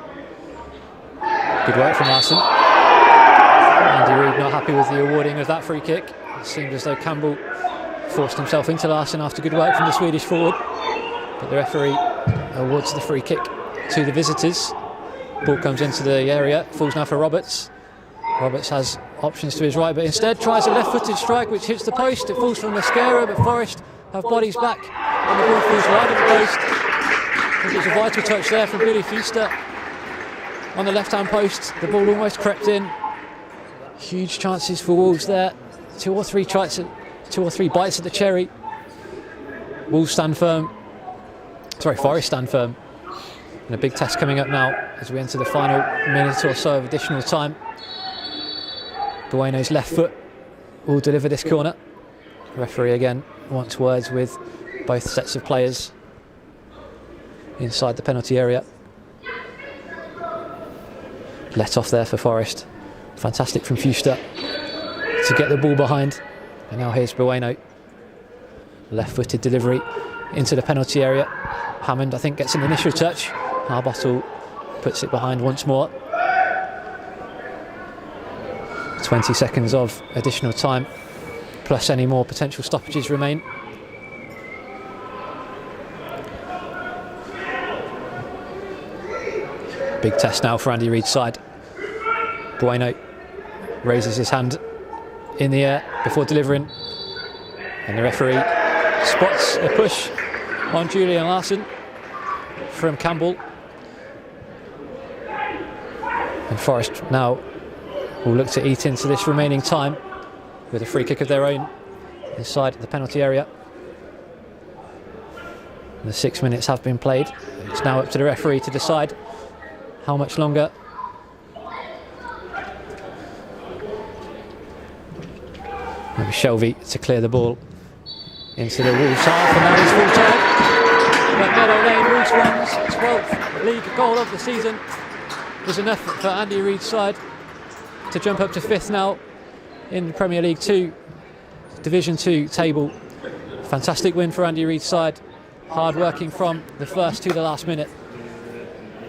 Good work from Larson. Andy Reid not happy with the awarding of that free kick. It seemed as though Campbell forced himself into Larson after good work from the Swedish forward. But the referee awards the free kick to the visitors. Ball comes into the area, falls now for Roberts. Roberts has options to his right, but instead tries a left-footed strike which hits the post. It falls from Mascara, but Forest have bodies back, and the ball falls wide of the post. I think it was a vital touch there from Billy Fuster on the left-hand post. The ball almost crept in. Huge chances for Wolves there. Two or three bites at the cherry. Wolves stand firm. Forest stand firm. And a big test coming up now as we enter the final minute or so of additional time. Bueno's left foot will deliver this corner. The referee again wants words with both sets of players inside the penalty area. Let off there for Forest. Fantastic from Fuster to get the ball behind. And now here's Bueno. Left-footed delivery into the penalty area. Hammond, I think, gets an initial touch. Harbottle puts it behind once more. 20 seconds of additional time, plus any more potential stoppages remain. Big test now for Andy Reid's side. Bueno raises his hand in the air before delivering, and the referee spots a push on Julian Larson from Campbell. And Forest now will look to eat into this remaining time with a free kick of their own inside the penalty area. The 6 minutes have been played. It's now up to the referee to decide how much longer. Maybe Shelby to clear the ball into the Wolves half, and now it's full time. But Meadow Lane, Wolves 1's 12th league goal of the season was enough for Andy Reid's side to jump up to 5th now in Premier League 2, Division 2 table. Fantastic win for Andy Reid's side. Hard working from the first to the last minute.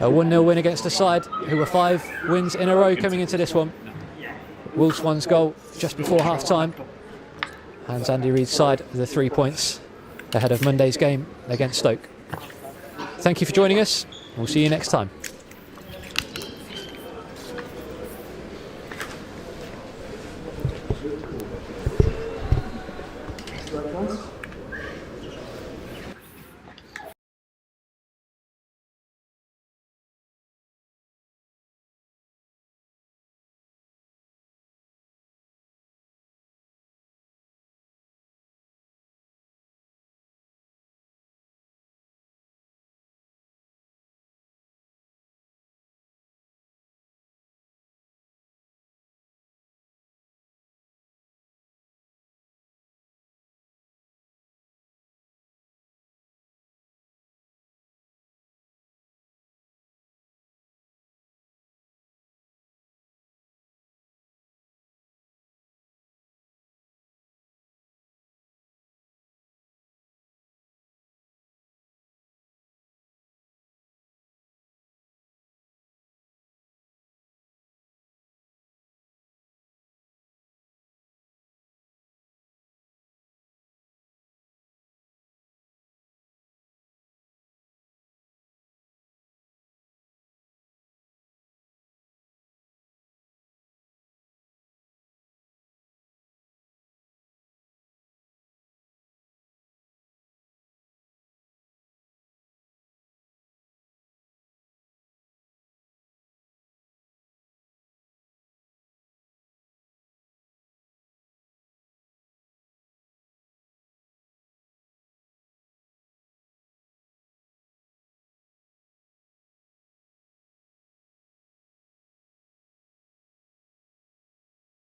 A 1-0 win against a side who were 5 wins in a row coming into this one. Wolves 1's goal just before half time hands Andy Reid's side the 3 points ahead of Monday's game against Stoke. Thank you for joining us. We'll see you next time. Right, guys.